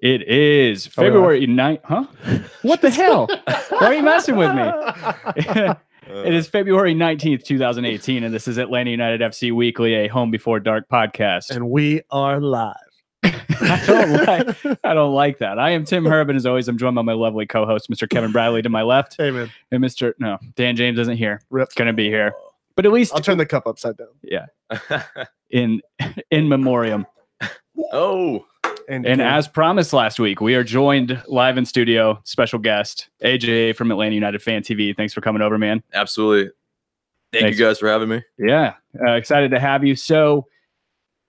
It is February 9th. Huh? What the hell? Why are you messing with me? It is February 19th, 2018, and this is Atlanta United FC Weekly, a Home Before Dark podcast. And we are live. I don't like that. I am Tim Herb, and as always, I'm joined by my lovely co-host, Mr. Kevin Bradley, to my left. Hey, man. And Dan James isn't here. Rip. Going to be here. But at least I'll turn the cup upside down. Yeah. In memoriam. Oh. And as promised last week, we are joined live in studio, special guest, AJ from Atlanta United Fan TV. Thanks for coming over, man. Absolutely. Thank you guys for having me. Yeah. Excited to have you. So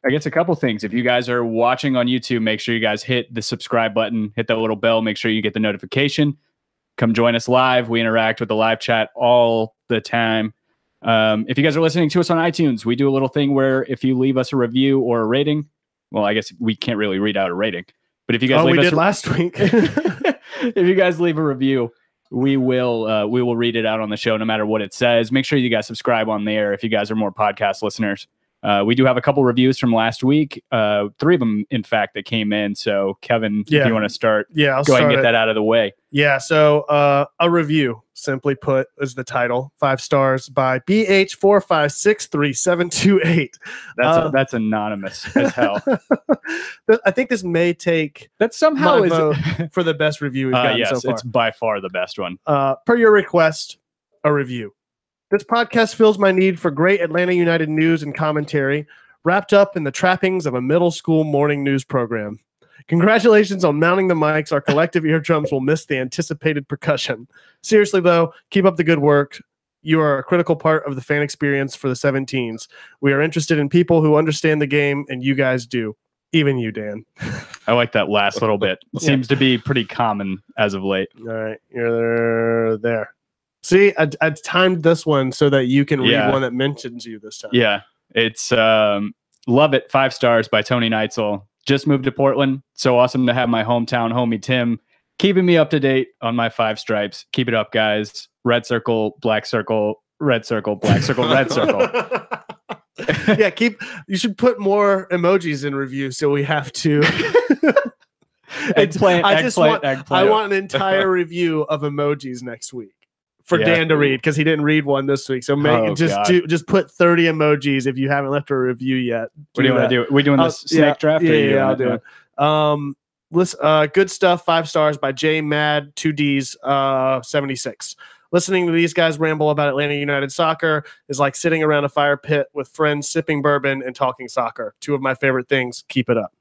I guess a couple things. If you guys are watching on YouTube, make sure you guys hit the subscribe button, hit that little bell, make sure you get the notification. Come join us live. We interact with the live chat all the time. If you guys are listening to us on iTunes, we do a little thing where if you leave us a review or a rating, well, I guess we can't really read out a rating, but if you guys last week. If you guys leave a review, we will read it out on the show no matter what it says. Make sure you guys subscribe on there if you guys are more podcast listeners. We do have a couple reviews from last week, 3 of them, in fact, that came in. So, Kevin, if you want to start, I'll go ahead and get that out of the way. Yeah, so a review, simply put, is the title. 5 stars by BH4563728. That's anonymous as hell. I think this may take that somehow is vote for the best review we've gotten so far. It's by far the best one. Per your request, a review. This podcast fills my need for great Atlanta United news and commentary, wrapped up in the trappings of a middle school morning news program. Congratulations on mounting the mics. Our collective eardrums will miss the anticipated percussion. Seriously, though, keep up the good work. You are a critical part of the fan experience for the 17s. We are interested in people who understand the game, and you guys do. Even you, Dan. I like that last little bit. It seems to be pretty common as of late. All right, you're there. See, I timed this one so that you can read one that mentions you this time. Yeah, it's Love It, 5 stars by Tony Neitzel. Just moved to Portland. So awesome to have my hometown homie Tim keeping me up to date on my 5 stripes. Keep it up, guys. Red circle, black circle, red circle, black circle, red circle. Yeah, you should put more emojis in review so we have to. Eggplant. I want an entire review of emojis next week. For Dan to read, because he didn't read one this week. So just put 30 emojis if you haven't left a review yet. What do you want to do? Are we doing this snake draft? Yeah, I'll do it. Good stuff. 5 stars by J Mad 2Ds 76. Listening to these guys ramble about Atlanta United soccer is like sitting around a fire pit with friends, sipping bourbon and talking soccer. 2 of my favorite things. Keep it up.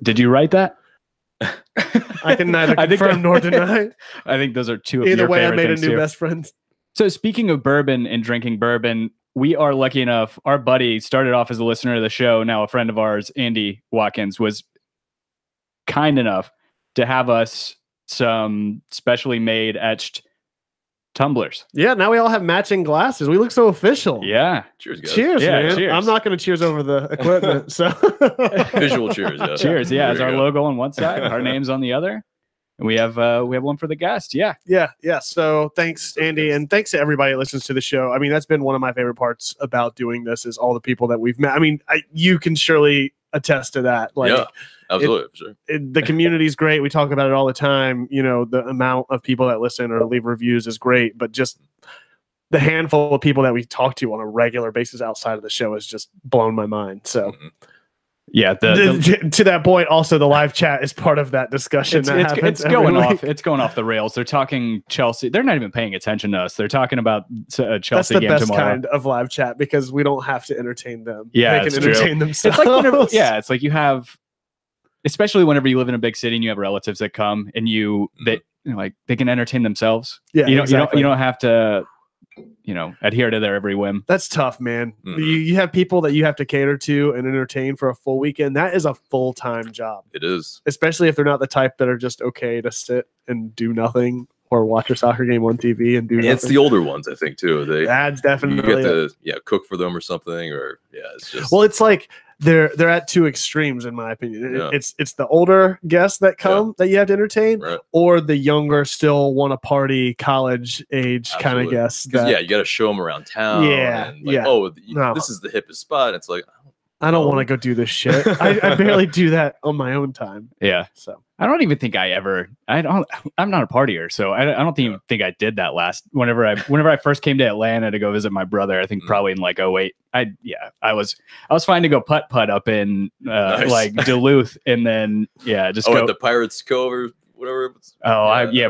Did you write that? I can neither confirm nor deny. I think those are 2 of Either your way, favorite I made a new too. best friend. So speaking of bourbon and drinking bourbon, we are lucky enough. Our buddy started off as a listener of the show. Now a friend of ours, Andy Watkins, was kind enough to have us some specially made etched tumblers. Yeah, now we all have matching glasses. We look so official. Yeah. Cheers, guys. Cheers, Yeah, man. cheers. I'm not going to cheers over the equipment. So Visual cheers. Yeah. Cheers. Yeah. It's our go. logo on one side, our names on the other. And we have one for the guest. Yeah. Yeah. So thanks, Andy, and thanks to everybody that listens to the show. I mean, that's been one of my favorite parts about doing this is all the people that we've met. I mean, you can surely attest to that. Like, yeah, absolutely. For sure. The community is great. We talk about it all the time. You know, the amount of people that listen or leave reviews is great, but just the handful of people that we talk to on a regular basis outside of the show has just blown my mind. So. Yeah, to that point, also the live chat is part of that discussion. It's going off. It's going off the rails. They're talking Chelsea. They're not even paying attention to us. They're talking about a Chelsea That's the game best tomorrow. kind of live chat because we don't have to entertain them. Yeah, they it's can true. entertain themselves. It's like it's like you have, especially whenever you live in a big city and you have relatives that come and they can entertain themselves. Yeah, you exactly. don't have to. Adhere to their every whim. That's tough, man. Mm-hmm. You have people that you have to cater to and entertain for a full weekend. That is a full-time job. It is. Especially if they're not the type that are just okay to sit and do nothing or watch a soccer game on TV and do nothing. It's the older ones, I think, too. That's definitely you get to cook for them or something, or it's just. Well, it's like they're at 2 extremes, in my opinion. Yeah. It's the older guests that come that you have to entertain, right. or the younger, still want to party, college age kind of guests. You got to show them around town. Yeah, and this is the hippest spot. It's like, I don't want to go do this shit. I barely do that on my own time. Yeah. So I don't even think I'm not a partier. So I don't even think I did that whenever I first came to Atlanta to go visit my brother, I think probably in like 08. I was fine to go putt up in Nice. like Duluth and then just go at the Pirates Cove or whatever.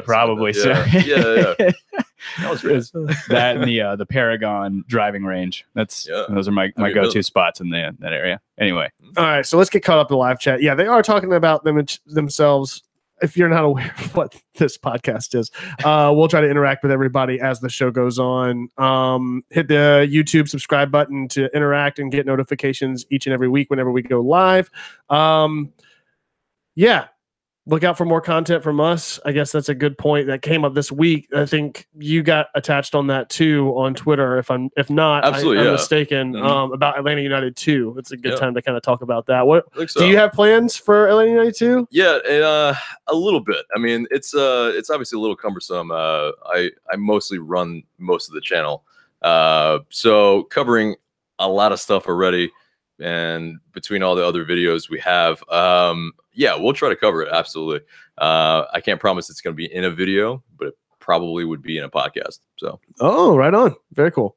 Probably. So Yeah. That was great. that and the Paragon driving range. Those are my go-to spots in that area. Anyway. All right, so let's get caught up in the live chat. Yeah, they are talking about themselves. If you're not aware of what this podcast is, we'll try to interact with everybody as the show goes on. Hit the YouTube subscribe button to interact and get notifications each and every week whenever we go live. Look out for more content from us. I guess that's a good point that came up this week. I think you got attached on that too on Twitter. If not, I'm mistaken. About Atlanta United 2. It's a good time to kind of talk about that. Do you have plans for Atlanta United 2? Yeah, a little bit. I mean, it's obviously a little cumbersome. I mostly run most of the channel, so covering a lot of stuff already. And between all the other videos we have, we'll try to cover it. Absolutely. I can't promise it's going to be in a video, but it probably would be in a podcast. So, right on. Very cool.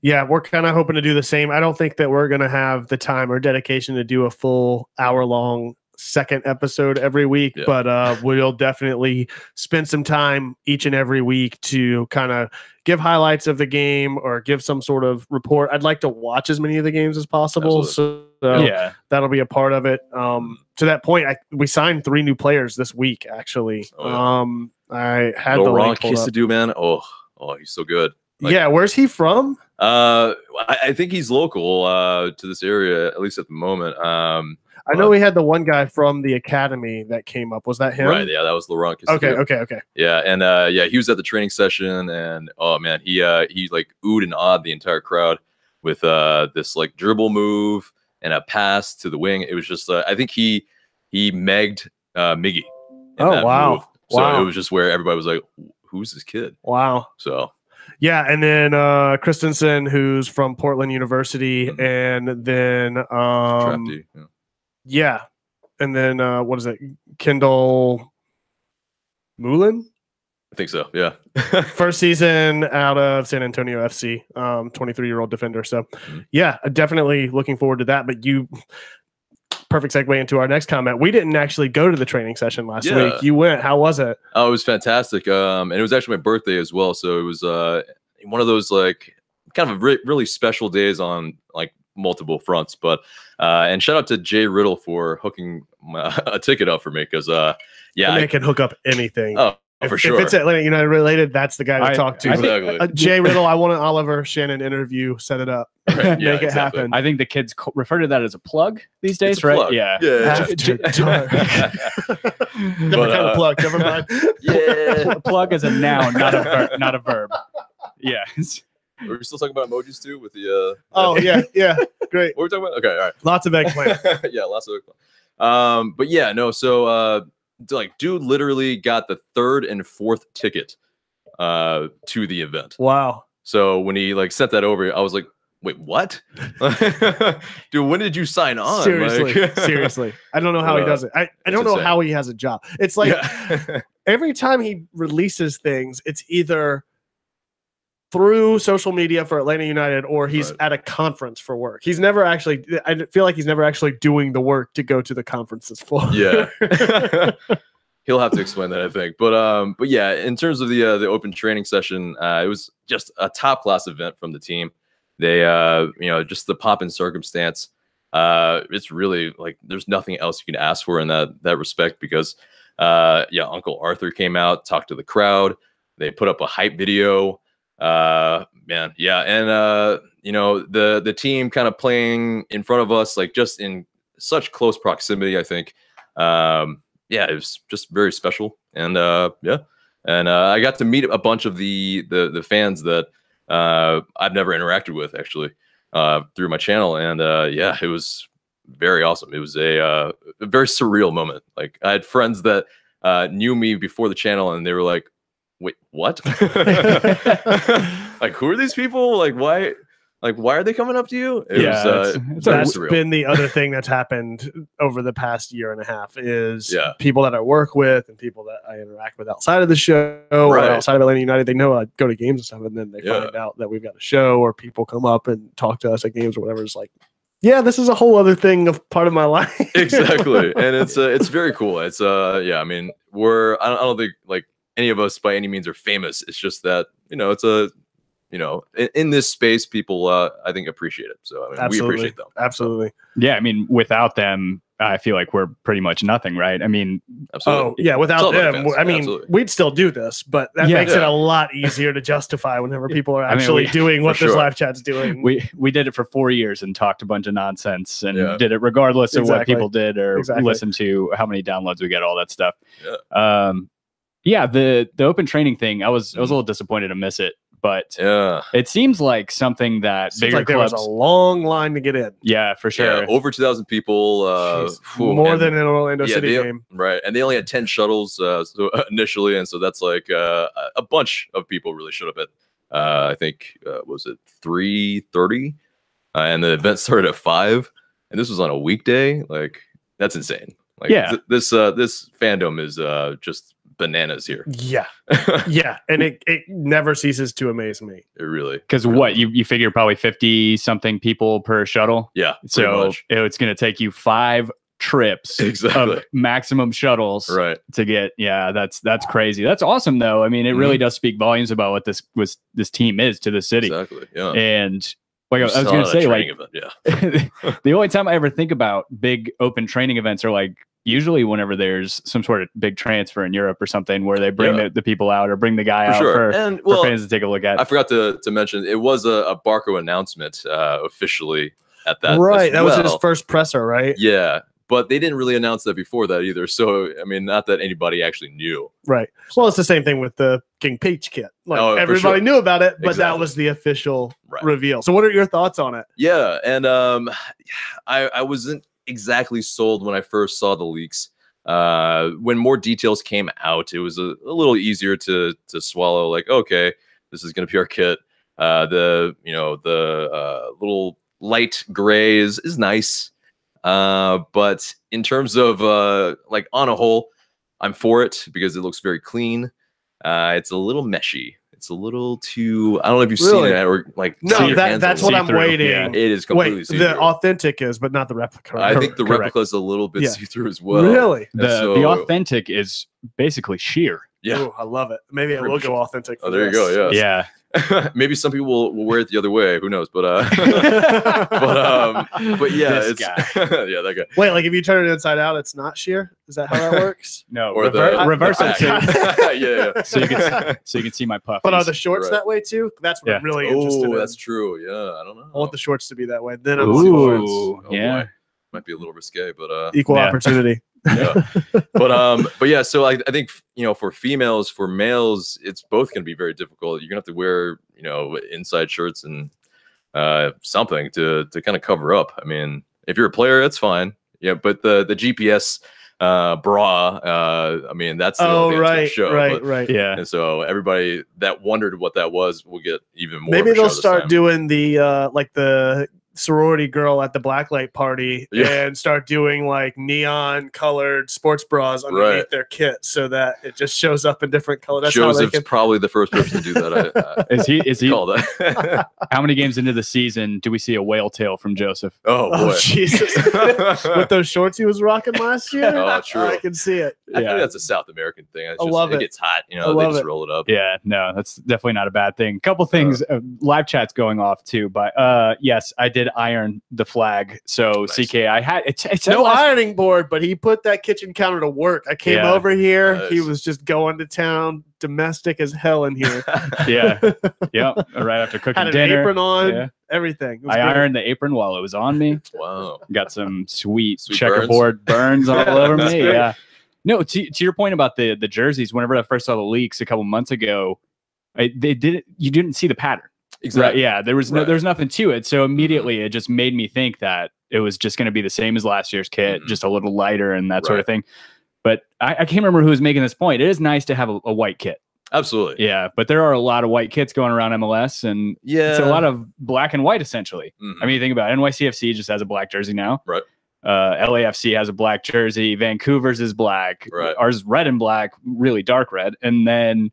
Yeah. We're kind of hoping to do the same. I don't think that we're going to have the time or dedication to do a full hour-long second episode every week, but we'll definitely spend some time each and every week to kind of give highlights of the game or give some sort of report. I'd like to watch as many of the games as possible. Absolutely. So that'll be a part of it. To that point, we signed 3 new players this week, actually. I had Laurent used to do, man. Oh, he's so good. Where's he from? I think he's local to this area, at least at the moment. I know we had the one guy from the academy that came up. Was that him? Right. Yeah, that was Laurent. Okay. Yeah, and he was at the training session, and oh man, he like oohed and awed the entire crowd with this like dribble move and a pass to the wing. It was just I think he megged Miggy. Oh wow! Move. So it was just where everybody was like, "Who's this kid?" Wow. So. Yeah, and then Christensen, who's from Portland University, and then Trafty, and then what is it? Kendall Moulin? I think so. Yeah. First season out of San Antonio FC, 23-year-old defender. So, definitely looking forward to that. But perfect segue into our next comment. We didn't actually go to the training session last week. You went. How was it? Oh, it was fantastic. And it was actually my birthday as well. So it was one of those like kind of really special days on like multiple fronts. But and shout out to Jay Riddle for hooking a ticket up for me because they can hook up anything. Oh, for sure. If it's Atlanta United related, that's the guy to talk to. Exactly. Jay Riddle, I want an Oliver Shannon interview. Set it up. Right. Make it happen. I think the kids refer to that as a plug these days, right? Plug. Yeah. Different kind of plug. Never mind. Plug is a noun, not a verb. Yeah. We're still talking about emojis too with the. Great. What we're talking about? Okay, all right. Lots of eggplant. Lots of eggplant. But yeah, no. So like, dude, literally got the 3rd and 4th ticket to the event. Wow. So when he like sent that over, I was like, wait, what? Dude, when did you sign on? Seriously. I don't know how he does it. I don't know how he has a job. It's like every time he releases things, it's either through social media for Atlanta United or he's at a conference for work. He's never actually, I feel like he's never actually doing the work to go to the conferences for. Yeah. He'll have to explain that, I think. But yeah, in terms of the open training session, it was just a top class event from the team. They, just the pomp and circumstance. It's really like there's nothing else you can ask for in that respect because, Uncle Arthur came out, talked to the crowd. They put up a hype video. And the team kind of playing in front of us, like just in such close proximity. I think, it was just very special. And I got to meet a bunch of the fans that I've never interacted with actually through my channel, and it was very awesome. It was a very surreal moment. Like I had friends that knew me before the channel, and they were like, "Wait, what? Like, who are these people? Like, why Like, why are they coming up to you? That's been the other thing that's happened over the past year and a half is people that I work with and people that I interact with outside of the show or outside of Atlanta United. They know I go to games and stuff, and then they find out that we've got a show, or people come up and talk to us at games or whatever. It's like, yeah, this is a whole other thing of part of my life. Exactly, and it's very cool. It's I mean, I don't think like any of us by any means are famous. It's just that it's a in this space, people I think appreciate it. So I mean, we appreciate them. Absolutely. Yeah, I mean, without them, I feel like we're pretty much nothing, right? I mean, absolutely. Without them, I mean, we'd still do this, but that makes it a lot easier to justify whenever people are actually doing what this live chat's doing. We did it for 4 years and talked a bunch of nonsense and did it regardless of what people did or listened to, how many downloads we get, all that stuff. The open training thing, I was a little disappointed to miss it. But it seems like something that bigger there was a long line to get in. Yeah, for sure. Yeah, over 2,000 people. More than an Orlando City game. Right. And they only had 10 shuttles initially. And so that's like a bunch of people really showed up at, I think, was it 3:30? And the event started at 5. And this was on a weekday. Like, that's insane. Like, this fandom is just bananas here. Yeah, and it never ceases to amaze me. It really, because what you figure probably 50 something people per shuttle. Yeah, so it's going to take you 5 trips of maximum shuttles to get. That's crazy. That's awesome though. I mean, it really does speak volumes about what this team is to the city. Exactly. Yeah, and like I was going to say, like the only time I ever think about big open training events are like usually whenever there's some sort of big transfer in Europe or something where they bring the people out or bring the guy out for fans to take a look at. I forgot to mention, it was a Barco announcement officially at that. Right. That was his first presser, right? Yeah. But they didn't really announce that before that either. So, I mean, not that anybody actually knew. Right. Well, it's the same thing with the King Peach kit. Like everybody knew about it, but that was the official reveal. So what are your thoughts on it? Yeah. And I wasn't exactly sold when I first saw the leaks. When more details came out, it was a little easier to swallow. Like, okay, this is going to be our kit. The little light gray is nice. But in terms of like on a whole, I'm for it because it looks very clean. It's a little meshy. It's a little too. I don't know if you've seen it or like. No, that's what I'm waiting. Yeah, it is completely see-through. The authentic is, but not the replica. I think the replica is a little bit see-through as well. Really, the authentic is basically sheer. Yeah, ooh, I love it. Maybe I will go authentic. Oh, there you go. Yeah. Maybe some people will wear it the other way. Who knows? But but yeah, this guy. Yeah, that guy. Wait, like if you turn it inside out, it's not sheer. Is that how that works? No, or reverse it. Yeah. So you can see my puff. But are the shorts that way too? That's what I'm really interested in. That's true. Yeah, I don't know. I want the shorts to be that way. Then I'm shorts. Boy. Might be a little risque, but equal opportunity. Yeah. But yeah, so I think for females, for males, it's both going to be very difficult. You're gonna have to wear inside shirts and something to kind of cover up. I mean, if you're a player, that's fine. Yeah, but the GPS bra, I mean, that's the only thing that's gonna show. Right. Yeah. And so everybody that wondered what that was will get even more. Maybe they'll start doing the like the sorority girl at the blacklight party and start doing like neon colored sports bras underneath their kit so that it just shows up in different colors. That's Josef's probably the first person to do that. Is he call that? How many games into the season do we see a whale tail from Josef? Oh boy, Jesus! With those shorts he was rocking last year. Oh, true. I can see it. I think that's a South American thing. I love it. It gets hot. They just roll it up. Yeah, no, that's definitely not a bad thing. Couple things. Live chat's going off too, but yes, I did iron the flag. So nice. CK, I had it's no ironing board, but he put that kitchen counter to work. I came over here. Nice. He was just going to town, domestic as hell in here. Yeah. Right after cooking had an dinner. Apron on, everything. I ironed the apron while it was on me. Wow. Got some sweet checkerboard burns all over me. Yeah. No, to your point about the jerseys, whenever I first saw the leaks a couple months ago, you didn't see the pattern. Exactly. Right. Yeah, there was nothing to it. So immediately it just made me think that it was just going to be the same as last year's kit, just a little lighter and that sort of thing. But I can't remember who was making this point. It is nice to have a white kit. Absolutely. Yeah, but there are a lot of white kits going around MLS, and it's a lot of black and white essentially. I mean, you think about it, NYCFC just has a black jersey now. Right. LAFC has a black jersey. Vancouver's is black. Right. Ours is red and black, really dark red. And then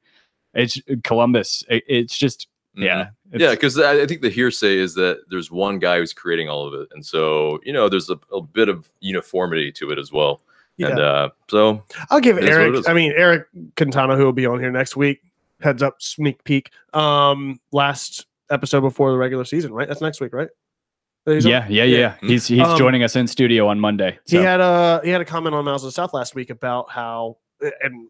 it's Columbus. It's just, yeah. Because I think the hearsay is that there's one guy who's creating all of it. And so, there's a bit of uniformity to it as well. Yeah. And so I'll give Eric, Eric Quintana, who will be on here next week, heads up, sneak peek. Last episode before the regular season, right? That's next week, right? Yeah. He's joining us in studio on Monday. So. He had a comment on Miles of the South last week about how, and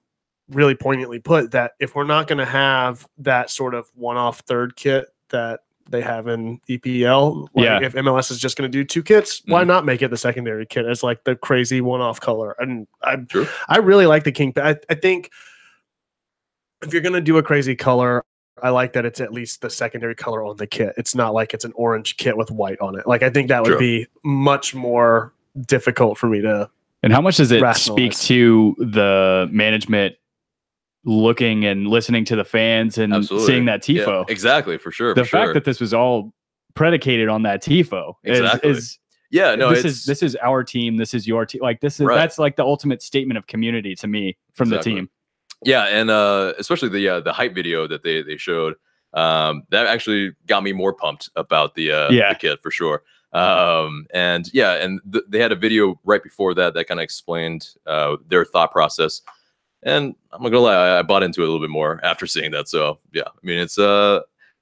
really poignantly put, that if we're not going to have that sort of one-off third kit that they have in EPL, if MLS is just going to do 2 kits, why not make it the secondary kit as like the crazy one-off color? And I really like the King. I think if you're going to do a crazy color, I like that it's at least the secondary color on the kit. It's not like it's an orange kit with white on it. Like, I think that would be much more difficult for me to. And how much does it speak to the management looking and listening to the fans and seeing that tifo? Yeah, exactly, for sure. The fact that this was all predicated on that tifo is this is our team. This is your team. Like, that's like the ultimate statement of community to me from the team. Yeah, and especially the hype video that they showed, that actually got me more pumped about the kit for sure. They had a video right before that kind of explained their thought process, and I'm not gonna lie, I bought into it a little bit more after seeing that. So yeah, I mean, it's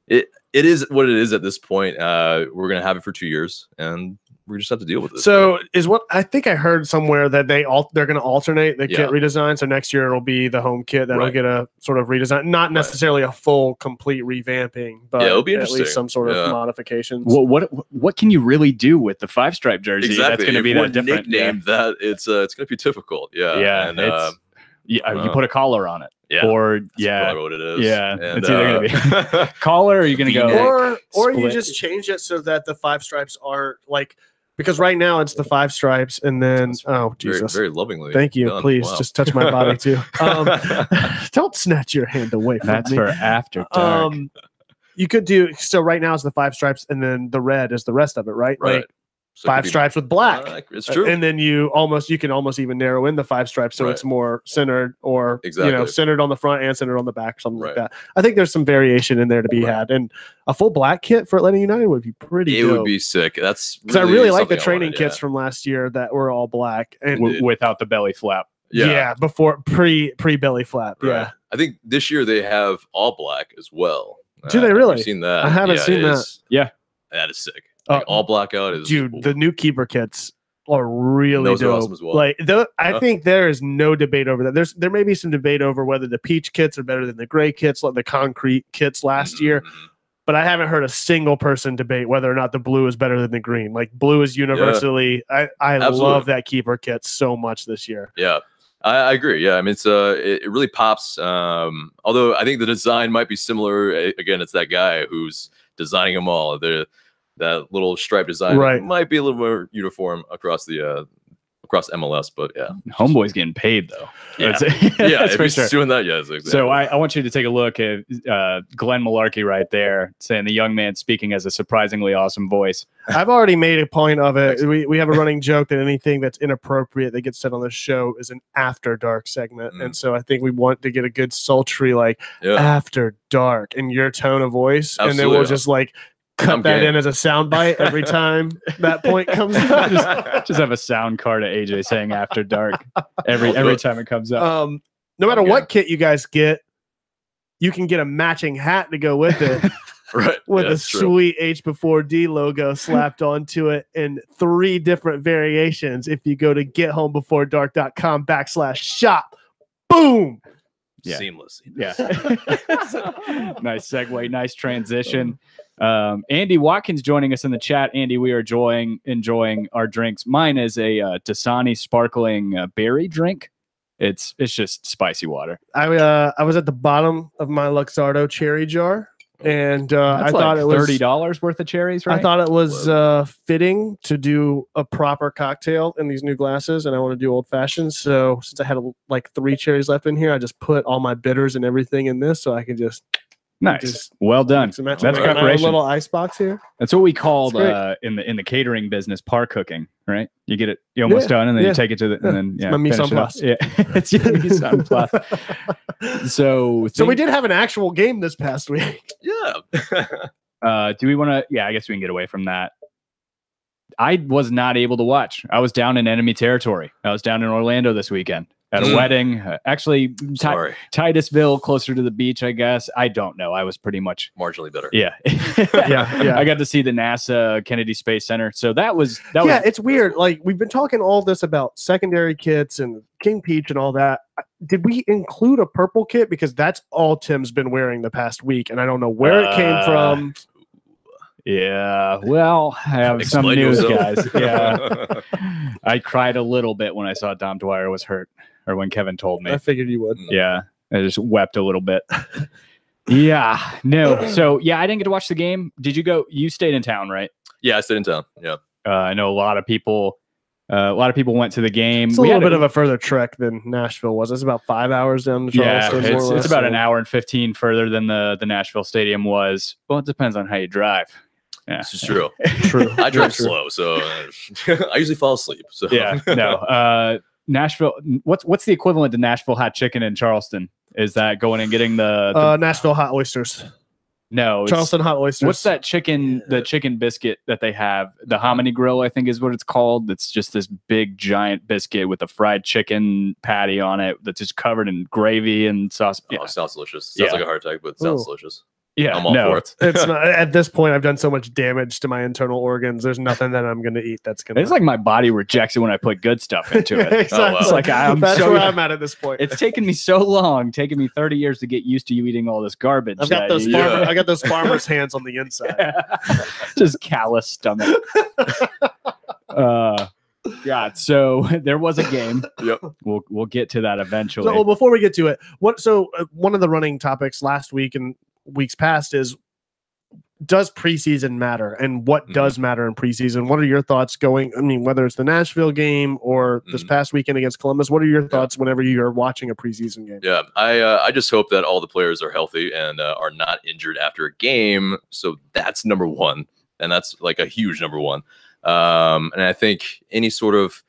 it is what it is at this point. We're gonna have it for 2 years, and we just have to deal with it. So is what I think I heard somewhere that they're going to alternate the kit redesign. So next year it'll be the home kit that'll get a sort of redesign, not necessarily a full complete revamping, but it'll be at least some sort of modifications. What can you really do with the 5-stripe jersey? Exactly. That's going to be that different. Nickname that it's going to be difficult. Yeah. And you put a collar on it. Yeah. Or that's probably what it is. Yeah. And, it's either going to be collar, or you're going to go or you just change it so that the 5 stripes aren't like. Because right now it's the 5 stripes, and then Jesus, very lovingly. Thank you. Done. Please just touch my body too. Don't snatch your hand away from me. That's for after dark. You could do so. Right now it's the 5 stripes, and then the red is the rest of it, right? Right. Like, so 5 stripes with black. It's true. And then you can almost even narrow in the 5 stripes so it's more centered, or centered on the front and centered on the back, something like that. I think there's some variation in there to be had, and a full black kit for Atlanta United would be pretty. It would be sick. That's because I really like the training kits from last year that were all black and without the belly flap. Yeah, before pre belly flap. Right. Yeah, I think this year they have all black as well. Do they really? Have you seen that? I haven't seen that. Yeah, that is sick. Like, all blackout is the new keeper kits are really dope. Are awesome as well. Like I think there is no debate over that. There may be some debate over whether the peach kits are better than the gray kits, like the concrete kits last year. But I haven't heard a single person debate whether or not the blue is better than the green. Like, blue is universally. I love that keeper kit so much this year. Yeah, I agree. Yeah, I mean, it really pops. Although I think the design might be similar. Again, it's that guy who's designing them all. That little stripe design might be a little more uniform across the across MLS, but Homeboy's getting paid though. If he's doing that, exactly. So I want you to take a look at Glenn Malarkey right there, saying the young man speaking as a surprisingly awesome voice. I've already made a point of it. We have a running joke that anything that's inappropriate that gets said on the show is an after dark segment, and so I think we want to get a good sultry after dark in your tone of voice, and then we'll just cut that in as a soundbite every time that point comes up. Just have a sound card of AJ saying after dark every time it comes up. No matter what kit you guys get, you can get a matching hat to go with it. With a sweet H before D logo slapped onto it in 3 different variations. If you go to gethomebeforedark.com/shop, boom. Yeah. Seamless. Yeah. Nice segue. Nice transition. Andy Watkins joining us in the chat. Andy, we are enjoying our drinks. Mine is a Dasani sparkling berry drink. It's just spicy water. I was at the bottom of my Luxardo cherry jar. And I thought like it was $30 worth of cherries, right? I thought it was fitting to do a proper cocktail in these new glasses, and I want to do old fashioned. So since I had like 3 cherries left in here, I just put all my bitters and everything in this, so I can just nice. Well done. That's That's preparation. a little ice box here. That's what we called in the catering business par cooking, right? You get it, you almost done, and then you take it to the and then my mise en place. Yeah, it's your mise en place. So we did have an actual game this past week. Yeah. Do we want to? Yeah, I guess we can get away from that. I was not able to watch. I was down in enemy territory. I was down in Orlando this weekend at a wedding. Actually, Titusville, closer to the beach, I guess. I don't know. I was pretty much marginally better. Yeah. Yeah. I got to see the NASA Kennedy Space Center. So that was. It's weird. Like, we've been talking all this about secondary kits and King Peach and all that. Did we include a purple kit? Because that's all Tim's been wearing the past week, and I don't know where it came from. Yeah, well, I have some news, guys. Yeah, I cried a little bit when I saw Dom Dwyer was hurt, or when Kevin told me. I figured you would. Yeah, I just wept a little bit. Yeah, no. So yeah, I didn't get to watch the game. Did you go? You stayed in town, right? Yeah, I stayed in town. Yeah. I know a lot of people. Went to the game. It's a little bit of a further trek than Nashville was. It's about 5 hours down to Charleston. Yeah, it's about an hour and 15 further than the Nashville Stadium was. Well, it depends on how you drive. Yeah, this is true. True. I drive slow, so I usually fall asleep. So yeah, no. Nashville. What's the equivalent to Nashville hot chicken in Charleston? Is that going and getting the Nashville hot oysters? No, Charleston hot oysters. What's that chicken? The chicken biscuit that they have, the hominy grill, I think is what it's called. It's just this big giant biscuit with a fried chicken patty on it that's just covered in gravy and sauce. Oh, it sounds delicious. Sounds like a heart attack, but it sounds delicious. Yeah, I'm all for it. It's not, at this point, I've done so much damage to my internal organs. There's nothing that I'm going to eat that's going to. It's like my body rejects it when I put good stuff into it. Exactly. Oh, wow. It's like that's where I'm at this point. It's taken me so long, taken me 30 years to get used to you eting all this garbage. I've got those I got those farmers' hands on the inside. Just callous stomach. God, so there was a game. Yep. We'll get to that eventually. So before we get to it, one of the running topics last week and weeks past is, does preseason matter, and what does matter in preseason? What are your thoughts going? I mean, whether it's the Nashville game or this past weekend against Columbus, what are your thoughts whenever you're watching a preseason game? Yeah, I just hope that all the players are healthy and are not injured after a game. So that's number one, and that's like a huge number one. And I think any sort of,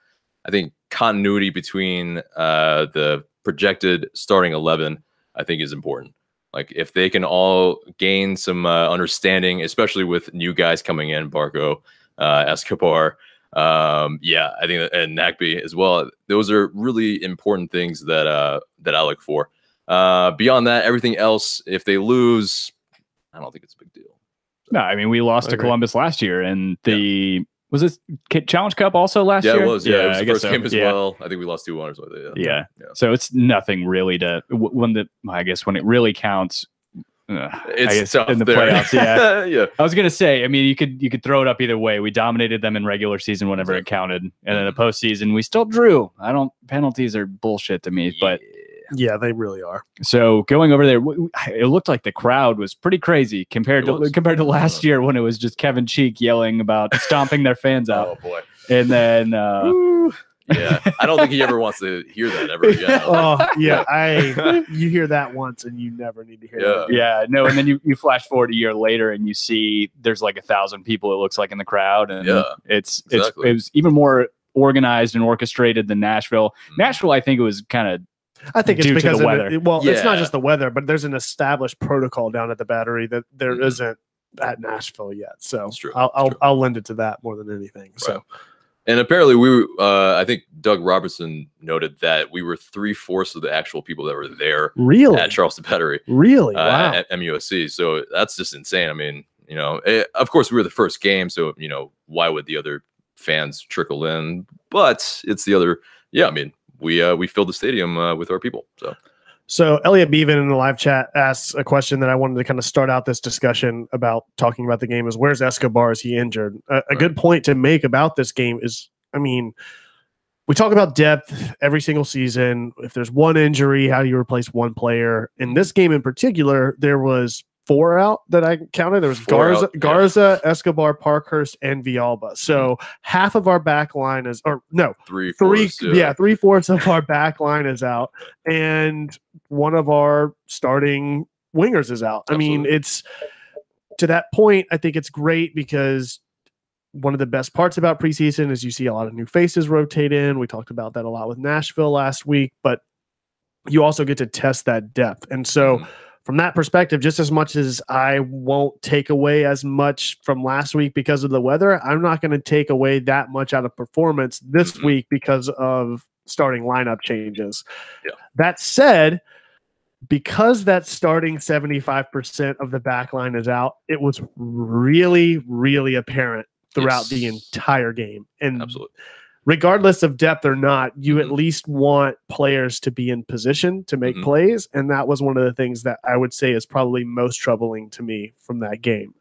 continuity between the projected starting 11, I think is important. Like, if they can all gain some understanding, especially with new guys coming in, Barco, Escobar, I think that, and Nagby as well. Those are really important things that I look for. Beyond that, everything else, if they lose, I don't think it's a big deal. No, I mean, we lost to Columbus last year, and was this Challenge Cup also last year? Yeah, it was. Yeah, it was the first game as yeah. well. I think we lost 2-1 or something. Yeah. So it's nothing really to when it really counts. It's tough in the there. playoffs. Yeah, yeah. I was gonna say. I mean, you could throw it up either way. We dominated them in regular season whenever it counted, and in the postseason we still drew. Penalties are bullshit to me, but. Yeah, they really are. So going over there, it looked like the crowd was pretty crazy compared to last year when it was just Kevin Cheek yelling about stomping their fans out. Oh boy! And then, yeah, I don't think he ever wants to hear that ever again. Oh yeah, you hear that once and you never need to hear that again. Yeah, no. And then you flash forward a year later and you see there's like 1,000 people. It looks like in the crowd, and it was even more organized and orchestrated than Nashville. Nashville, I think it was kind of. I think it's because of the weather. It's not just the weather, but there's an established protocol down at the Battery that there isn't at Nashville yet. So I'll lend it to that more than anything. Right. So, and apparently I think Doug Robertson noted that we were 3/4 of the actual people that were there at Charleston Battery. Really? Wow. At MUSC. So that's just insane. I mean, of course we were the first game, so why would the other fans trickle in? But it's the other. Yeah, I mean. We filled the stadium with our people. So Elliot Beaven in the live chat asks a question that I wanted to kind of start out this discussion about talking about the game is, where's Escobar? Is he injured? A good point to make about this game is, I mean, we talk about depth every single season. If there's one injury, how do you replace one player? In this game in particular, there was 4 out that I counted. There was Garza, Escobar, Parkhurst, and Villalba. So half of our back line is, or no, three-fourths of our back line is out, and one of our starting wingers is out. Absolutely. I mean, it's to that point, I think it's great because one of the best parts about preseason is you see a lot of new faces rotate in. We talked about that a lot with Nashville last week, but you also get to test that depth. And so from that perspective, just as much as I won't take away as much from last week because of the weather, I'm not going to take away that much out of performance this week because of starting lineup changes. Yeah. That said, because that starting 75% of the back line is out, it was really, really apparent throughout the entire game. And absolutely, regardless of depth or not, you at least want players to be in position to make plays. And that was one of the things that I would say is probably most troubling to me from that game.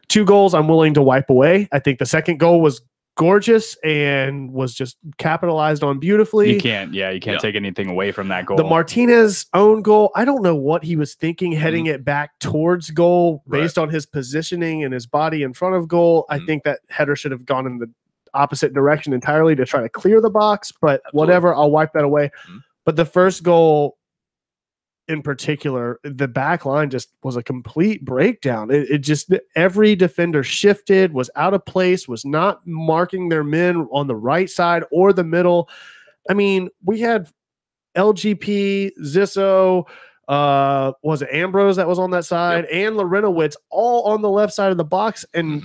2 goals I'm willing to wipe away. I think the second goal was gorgeous and was just capitalized on beautifully. You can't take anything away from that goal. The Martinez own goal, I don't know what he was thinking heading it back towards goal based on his positioning and his body in front of goal. I think that header should have gone in the opposite direction entirely to try to clear the box, but whatever, I'll wipe that away. But the first goal in particular, the back line just was a complete breakdown. It just, every defender shifted, was out of place, was not marking their men on the right side or the middle. I mean, we had LGP, Zissou, was it Ambrose that was on that side, and Larinowitz all on the left side of the box and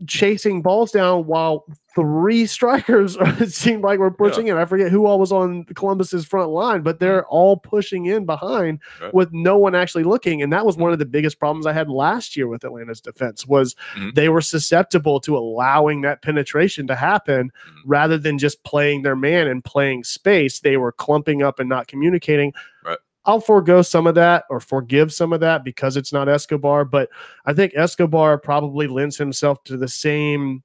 chasing balls down while 3 strikers it seemed like were pushing in. I forget who all was on Columbus's front line, but they're all pushing in behind with no one actually looking. And that was one of the biggest problems I had last year with Atlanta's defense was they were susceptible to allowing that penetration to happen rather than just playing their man and playing space. They were clumping up and not communicating. I'll forego some of that or forgive some of that because it's not Escobar, but I think Escobar probably lends himself to the same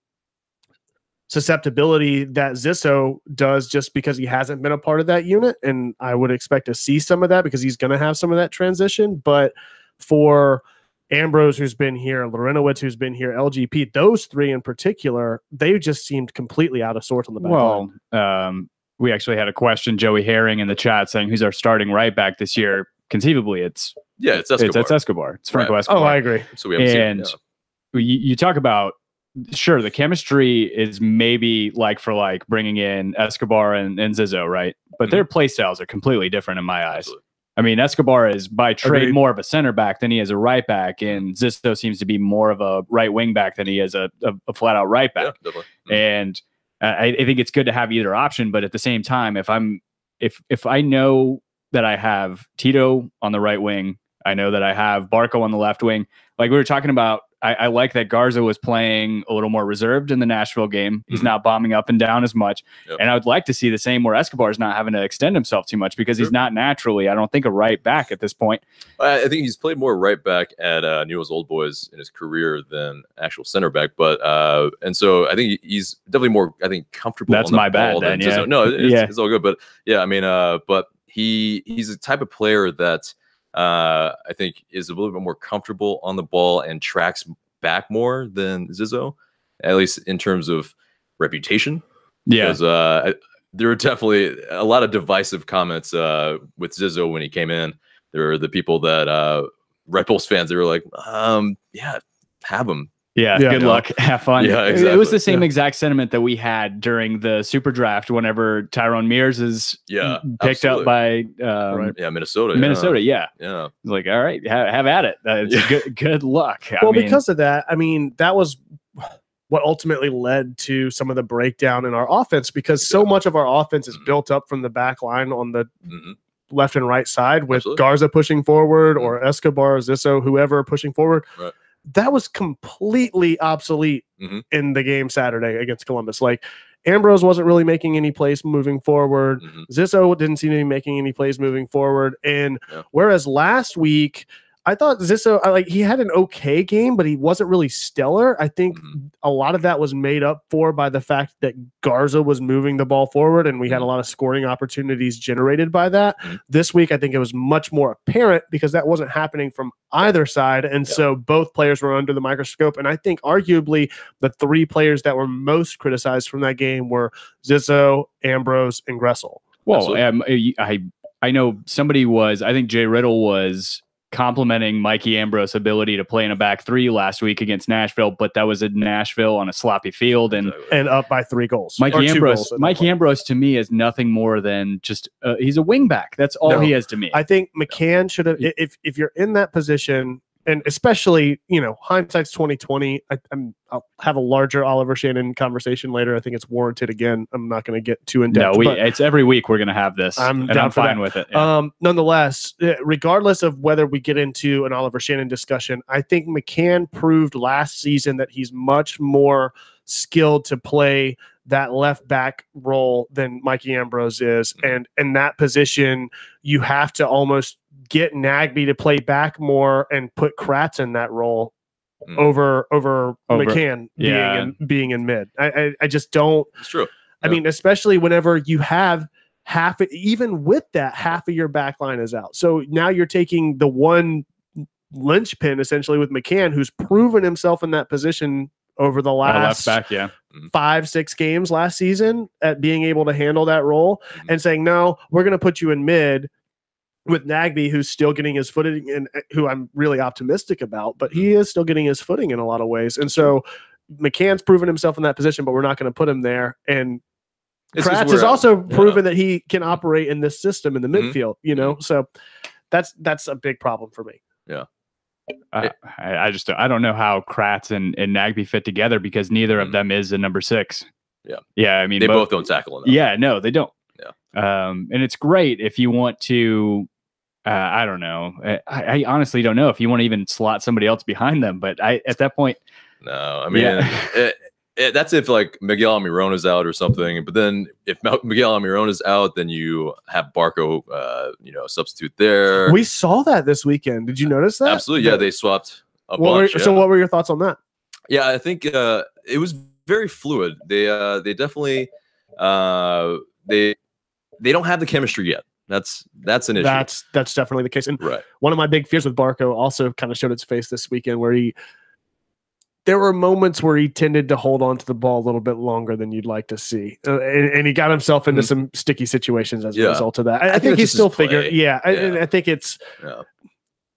susceptibility that Zissou does just because he hasn't been a part of that unit. And I would expect to see some of that because he's going to have some of that transition. But for Ambrose, who's been here, Larinowitz, who's been here, LGP, those 3 in particular, they just seemed completely out of sorts on the back line. We actually had a question, Joey Herring in the chat saying, who's our starting right back this year? Conceivably, it's Escobar. It's Escobar. It's Franco Escobar. Oh, I agree. So we haven't seen you talk about, sure, the chemistry is maybe like for like bringing in Escobar and Zissou, right? But their play styles are completely different in my eyes. Absolutely. I mean, Escobar is by trade more of a center back than he is a right back, and Zissou seems to be more of a right wing back than he is a flat out right back. Yeah, definitely. And I think it's good to have either option, but at the same time, if I know that I have Tito on the right wing, I know that I have Barco on the left wing. Like we were talking about, I like that Garza was playing a little more reserved in the Nashville game. He's not bombing up and down as much. And I would like to see the same where Escobar is not having to extend himself too much because he's not naturally, I don't think, a right back at this point. I think he's played more right back at Newell's Old Boys in his career than actual center back. But and so I think he's definitely more, I think, comfortable. That's my bad then, yeah. No, it's all good. But yeah, I mean, but he's a type of player that I think is a little bit more comfortable on the ball and tracks back more than Zissou, at least in terms of reputation. Yeah. Because there were definitely a lot of divisive comments with Zissou when he came in. There were the people that Red Bulls fans, they were like, yeah, have him. Yeah, good luck. Have fun. Yeah, exactly. It was the same exact sentiment that we had during the super draft whenever Tyrone Mears is picked up by Minnesota. Minnesota, yeah. Like, all right, have at it. Good luck. Well, because of that, I mean, that was what ultimately led to some of the breakdown in our offense because so much of our offense is built up from the back line on the left and right side with Garza pushing forward or Escobar, Zissou, whoever pushing forward. Right. That was completely obsolete in the game Saturday against Columbus. Like Ambrose wasn't really making any plays moving forward. Zissou didn't seem to be making any plays moving forward. And whereas last week, I thought Zissou, he had an okay game, but he wasn't really stellar. I think a lot of that was made up for by the fact that Garza was moving the ball forward, and we had a lot of scoring opportunities generated by that. This week, I think it was much more apparent because that wasn't happening from either side, and so both players were under the microscope. And I think arguably the three players that were most criticized from that game were Zissou, Ambrose, and Gressel. Well, I know somebody was, I think Jay Riddle was complimenting Mikey Ambrose's ability to play in a back three last week against Nashville, but that was in Nashville on a sloppy field and up by 3 goals. Mikey Ambrose to me is nothing more than just he's a wing back. That's all he is to me. I think McCann should have, if you're in that position, and especially, hindsight's 2020. I'll have a larger Oliver Shannon conversation later. I think it's warranted again. I'm not going to get too in depth. No, it's every week we're going to have this. I'm fine with it. Yeah. Nonetheless, regardless of whether we get into an Oliver Shannon discussion, I think McCann proved last season that he's much more skilled to play that left back role than Mikey Ambrose is. And in that position, you have to almost get Nagbe to play back more and put Kratz in that role over McCann being in mid. I just don't. It's true. I mean, especially whenever you have even with that, half of your back line is out. So now you're taking the one linchpin essentially with McCann, who's proven himself in that position over the last 5-6 games last season at being able to handle that role, and saying, no, we're going to put you in mid with Nagbe, who's still getting his footing, and who I'm really optimistic about, but he is still getting his footing in a lot of ways. And so McCann's proven himself in that position, but we're not going to put him there. And Kratz has also proven that he can operate in this system in the midfield, so that's a big problem for me. Yeah. I don't know how Kratz and Nagbe fit together because neither of them is a number 6. Yeah. I mean, they both don't tackle enough. Yeah, no, they don't. Yeah. And it's great if you want to, I don't know. I honestly don't know if you want to even slot somebody else behind them, but at that point. No, I mean, that's if like Miguel Almirón is out or something. But then if Miguel Almirón is out, then you have Barco, substitute there. We saw that this weekend. Did you notice that? Absolutely. Yeah, they swapped a bunch. So what were your thoughts on that? Yeah, I think it was very fluid. They definitely they don't have the chemistry yet. That's an issue. That's definitely the case. And right. One of my big fears with Barco also kind of showed its face this weekend, where there were moments where he tended to hold on to the ball a little bit longer than you'd like to see. And he got himself into some sticky situations as a result of that. I think he's still figuring. I think it's,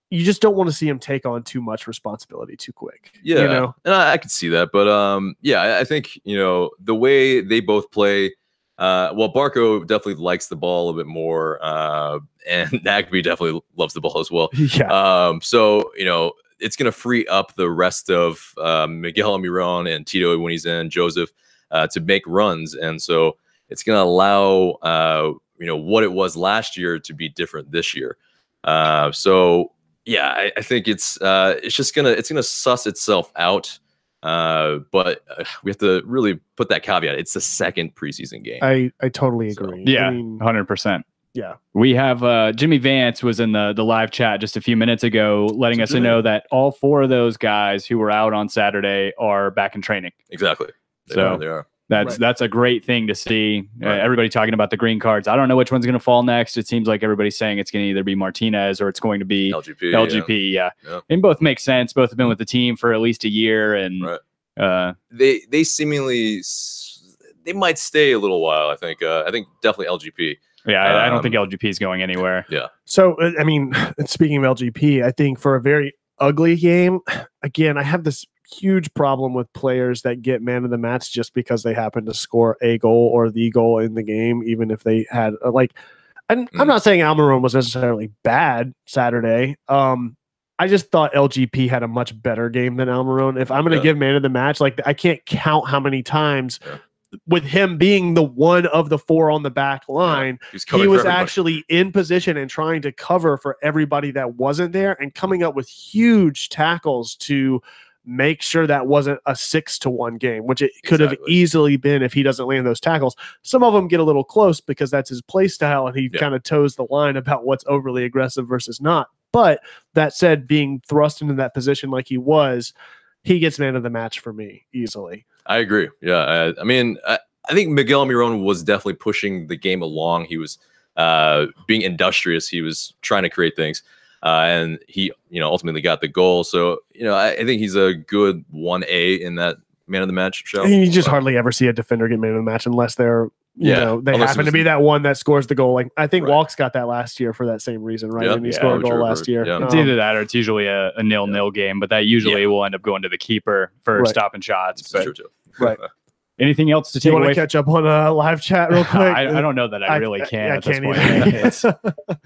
you just don't want to see him take on too much responsibility too quick. Yeah. And I could see that. But I think, the way they both play, Barco definitely likes the ball a little bit more. And Nagbe definitely loves the ball as well. Yeah. So, it's going to free up the rest of Miguel Almirón and Tito when he's in, Josef, to make runs. And so it's going to allow, what it was last year to be different this year. I think it's just going to suss itself out. But we have to really put that caveat. It's the second preseason game. I totally agree. So, yeah, 100%. Yeah. We have Jimmy Vance was in the live chat just a few minutes ago, letting us know that all 4 of those guys who were out on Saturday are back in training. Exactly. They are. That's a great thing to see. Right. Everybody talking about the green cards. I don't know which one's going to fall next. It seems like everybody's saying it's going to either be Martinez or it's going to be LGP. Yeah. And both make sense. Both have been with the team for at least a year, and they seemingly they might stay a little while. I think definitely LGP. Yeah, I don't think LGP is going anywhere. Yeah. So, I mean, speaking of LGP, I think for a very ugly game, again, I have this huge problem with players that get man of the match just because they happen to score a goal or the goal in the game, even if they had I'm not saying Almirón was necessarily bad Saturday. I just thought LGP had a much better game than Almirón. If I'm going to give man of the match, I can't count how many times with him being the one of the 4 on the back line, he was actually in position and trying to cover for everybody that wasn't there and coming up with huge tackles to make sure that wasn't a 6-1 game, which it could have easily been if he doesn't land those tackles. Some of them get a little close because that's his play style, and he kind of toes the line about what's overly aggressive versus not. But that said, being thrust into that position like he was, he gets man of the match for me easily. I agree. Yeah. I mean, I think Miguel Almirón was definitely pushing the game along. He was being industrious. He was trying to create things. And he, ultimately got the goal. So, I think he's a good 1A in that man of the match show. And you just hardly ever see a defender get man of the match unless they're, they happen to be that one that scores the goal. Like I think Walks got that last year for that same reason, right? And he scored a goal last year. Yeah. It's either that or it's usually a 0-0 game, but that usually will end up going to the keeper for stopping shots. But, true too. Right. Anything else to take away? You want to catch up on a live chat real quick? I don't know that I really can at this point.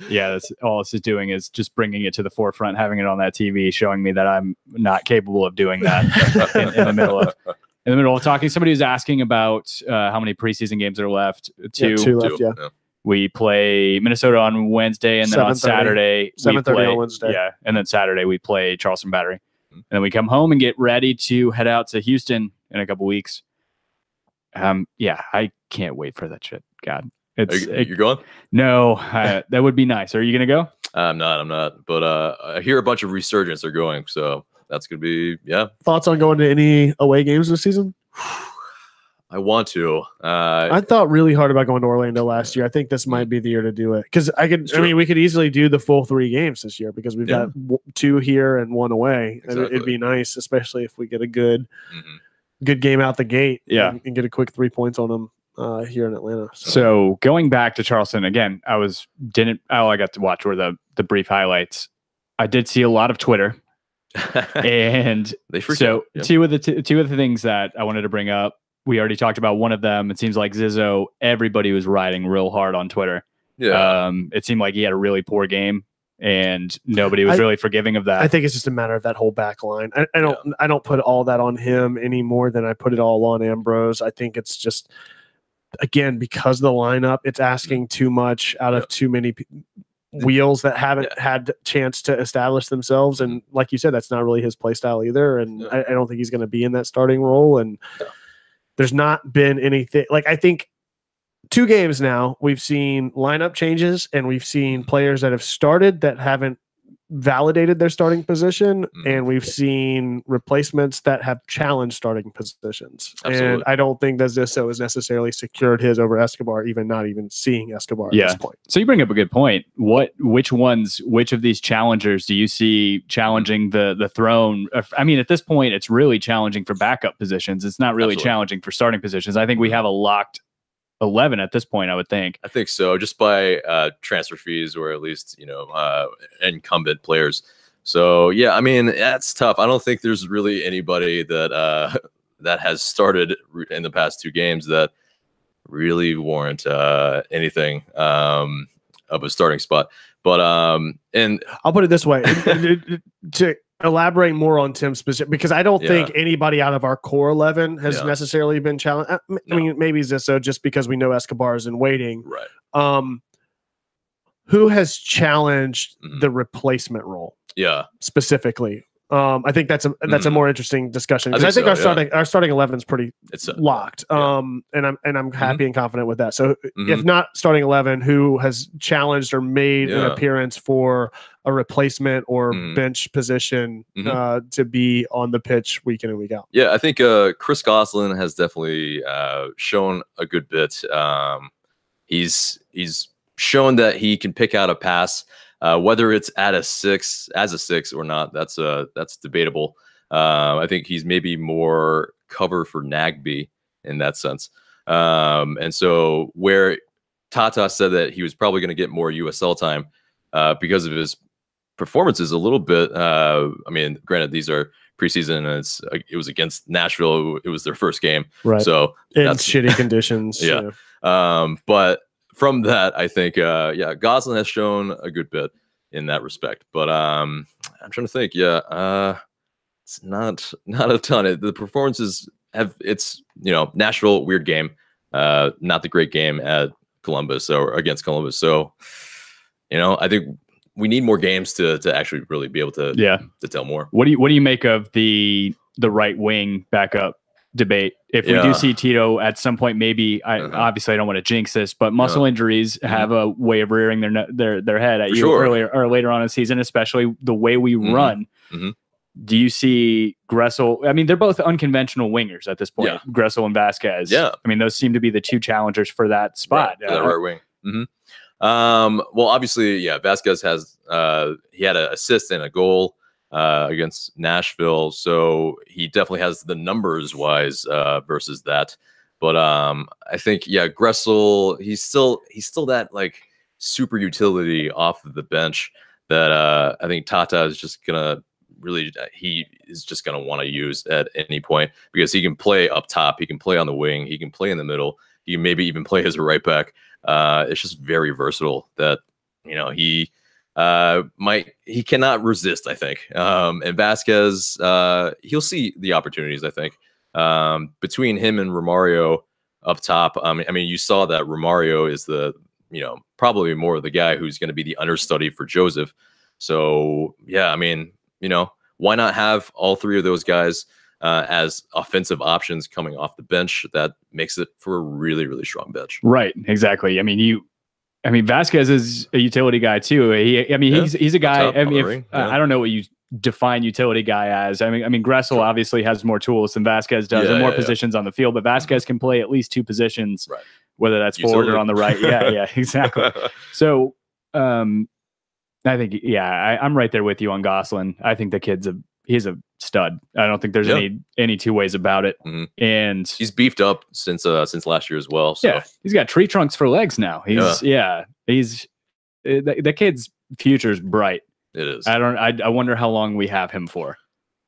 That's all this is doing is just bringing it to the forefront, having it on that TV, showing me that I'm not capable of doing that in the middle of talking. Somebody was asking about how many preseason games are left. Two left. Yeah. We play Minnesota on Wednesday, and then on Saturday 7:30 on Wednesday. Yeah, and then Saturday we play Charleston Battery, and then we come home and get ready to head out to Houston in a couple weeks. I can't wait for that shit. God, you're going? No, that would be nice. Are you gonna go? I'm not. But I hear a bunch of resurgents are going, so that's gonna be Thoughts on going to any away games this season? I want to. I thought really hard about going to Orlando last year. I think this might be the year to do it because we could easily do the full 3 games this year because we've got 2 here and 1 away. Exactly. And it'd be nice, especially if we get a good game out the gate. And get a quick 3 points on them here in Atlanta. So going back to Charleston again, I got to watch were the brief highlights. I did see a lot of Twitter, and they so two of the things that I wanted to bring up. We already talked about one of them. It seems like Zizzo, everybody was riding real hard on Twitter. Yeah. It seemed like he had a really poor game, and nobody was really forgiving of that. I think it's just a matter of that whole back line. I don't put all that on him any more than I put it all on Ambrose. I think it's just, again, because of the lineup, it's asking too much out of too many wheels that haven't had a chance to establish themselves. And like you said, that's not really his play style either. And I don't think he's going to be in that starting role. And there's not been anything like, I think 2 games now we've seen lineup changes and we've seen players that have started that haven't validated their starting position, and we've seen replacements that have challenged starting positions. Absolutely. And I don't think that Zizzo has necessarily secured his over Escobar, not even seeing Escobar at this point. So you bring up a good point. Which of these challengers do you see challenging the throne? I mean, at this point, it's really challenging for backup positions. It's not really challenging for starting positions. I think we have a locked 11 at this point, I would think. I think so, just by transfer fees or at least, incumbent players. So, I mean, that's tough. I don't think there's really anybody that that has started in the past 2 games that really warrant anything of a starting spot. But and I'll put it this way, to elaborate more on Tim's specific, because I don't think anybody out of our core 11 has necessarily been challenged. I mean, maybe Zizzo, just because we know Escobar is in waiting. Right. Who has challenged the replacement role? Yeah. Specifically. I think that's a more interesting discussion, because I think our starting 11 is pretty locked. And I'm happy and confident with that. So if not starting 11, who has challenged or made an appearance for a replacement or bench position to be on the pitch week in and week out? Yeah, I think Chris Goslin has definitely shown a good bit. He's shown that he can pick out a pass. Whether it's as a six or not, that's debatable. I think he's maybe more cover for Nagby in that sense. And so where Tata said that he was probably going to get more USL time because of his performances a little bit. I mean, granted, these are preseason, and it was against Nashville. It was their first game, right? So in shitty conditions. Yeah. But from that, I think, Goslin has shown a good bit in that respect. But I'm trying to think. It's not a ton. The performances Nashville, weird game. Not the great game at Columbus or against Columbus. So, I think we need more games to actually really be able to tell more. What do you make of the right wing backup debate. If we do see Tito at some point, maybe obviously I don't want to jinx this, but muscle injuries have a way of rearing their head at you earlier or later on in the season, especially the way we run. Do you see Gressel? I mean, they're both unconventional wingers at this point, Gressel and Vasquez. Yeah. I mean, those seem to be the two challengers for that spot. Right, for that right wing. Well, obviously, Vasquez has he had an assist and a goal against Nashville, so he definitely has the numbers wise versus that. But I think Gressel, he's still that like super utility off of the bench that I think Tata is just gonna he is just gonna want to use at any point, because he can play up top, he can play on the wing, he can play in the middle, he can maybe even play as a right back. It's just very versatile that he cannot resist, I think. And Vasquez, he'll see the opportunities, I think. Between him and Romario up top, I mean, you saw that Romario is probably more of the guy who's going to be the understudy for Josef. So I mean, why not have all three of those guys as offensive options coming off the bench? That makes it for a really, really strong bench. Right. Exactly. I mean, Vasquez is a utility guy too. He's a guy. I don't know what you define utility guy as. I mean, Gressel obviously has more tools than Vasquez does, and more positions on the field. But Vasquez can play at least two positions, whether that's forward or on the right. Yeah, exactly. So, I think, I'm right there with you on Gosselin. I think the he's a stud. I don't think there's any two ways about it. And he's beefed up since last year as well. So. Yeah, he's got tree trunks for legs now. He's the kid's future's bright. It is. I wonder how long we have him for.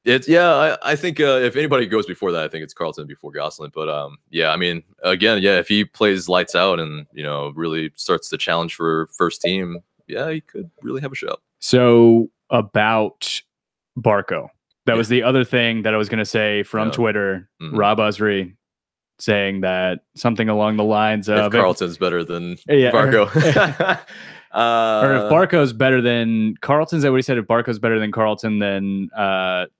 I think if anybody goes before that, I think it's Carlton before Gosselin. But I mean, again, if he plays lights out and really starts the challenge for first team, he could really have a shot. So about Barco, that was the other thing that I was going to say from Twitter. Rob Usry saying that something along the lines of, if Carlton's better than Barco. Or if Barco's better than Carlton, is that what he said? If Barco's better than Carlton, then